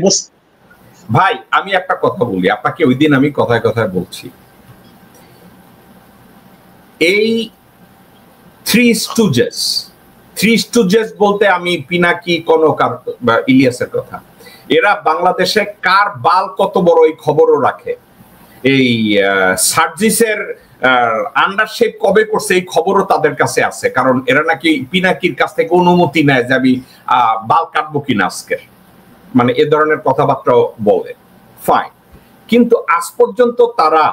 ভাই আমি একটা কথা বলি আপনাকে, ওই দিন আমি কথায় কথায় বলছি, এই থ্রি স্টুজেস বলতে আমি পিনাকি, কনক আর ইলিয়াসের কথা, এরা বাংলাদেশে কার বাল কত বড় এই খবরও রাখে। এই সার্জিসের আন্ডারশেপ কবে করছে এই খবরও তাদের কাছে আছে, কারণ এরা নাকি পিনাকির কাছ থেকে অনুমতি নেয় যে আমি বাল কাটবো কিনা আজকে, মানে এ ধরনের কথাবার্তাও বলে। ফাইন, কিন্তু আজ পর্যন্ত তারা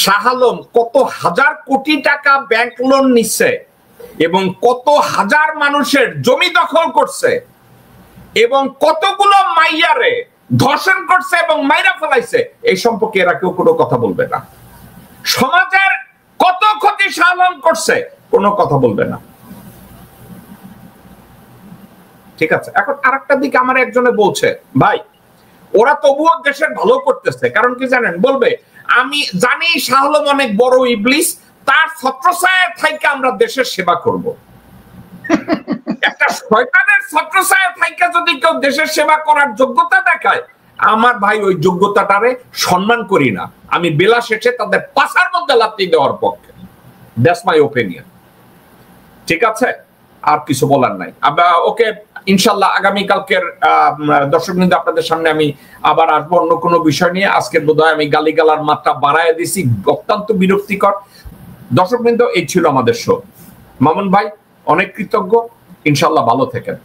শাহ আলম কত হাজার কোটি টাকা ব্যাংক লোন নিচ্ছে এবং কত হাজার মানুষের জমি দখল করছে এবং কতগুলো মাইয়ারে ধর্ষণ করছে এবং মাইরা ফেলাইছে, এই সম্পর্কে এরা কেউ কোনো কথা বলবে না। সমাজের কত ক্ষতি শাহ আলম করছে, কোনো কথা বলবে না। ঠিক আছে, এখন আরেকটা দিকে আমার একজনে বলছে, ভাই ওরা তবুও দেশের ভালো করতেছে, কারণ কি জানেন, বলবে আমি জানি শাহ আলম অনেক বড় ইবলিস, তার ছত্রছায়া থেকে আমরা দেশের সেবা করব। একটা শয়তানের ছত্রছায়া থেকে যদি কেউ দেশের সেবা করার যোগ্যতা দেখায়, আমার ভাই ওই যোগ্যতাটারে সম্মান করি না, আমি বেলা শেষে তাদের পাছার মধ্যে লাথি দেওয়ার পক্ষে। That's my opinion. ঠিক আছে, আর কিছু বলার নাই। ওকে, ইনশাল্লাহ আগামীকালকের দর্শকবৃন্দ আপনাদের সামনে আমি আবার আসবো অন্য কোনো বিষয় নিয়ে। আজকের বোধহয় আমি গালিগালার মাত্রা বাড়ায় দিছি, অত্যন্ত বিরক্তিকর। দর্শকবৃন্দ, এই ছিল আমাদের শো। মামুন ভাই অনেক কৃতজ্ঞ, ইনশাল্লাহ ভালো থাকেন।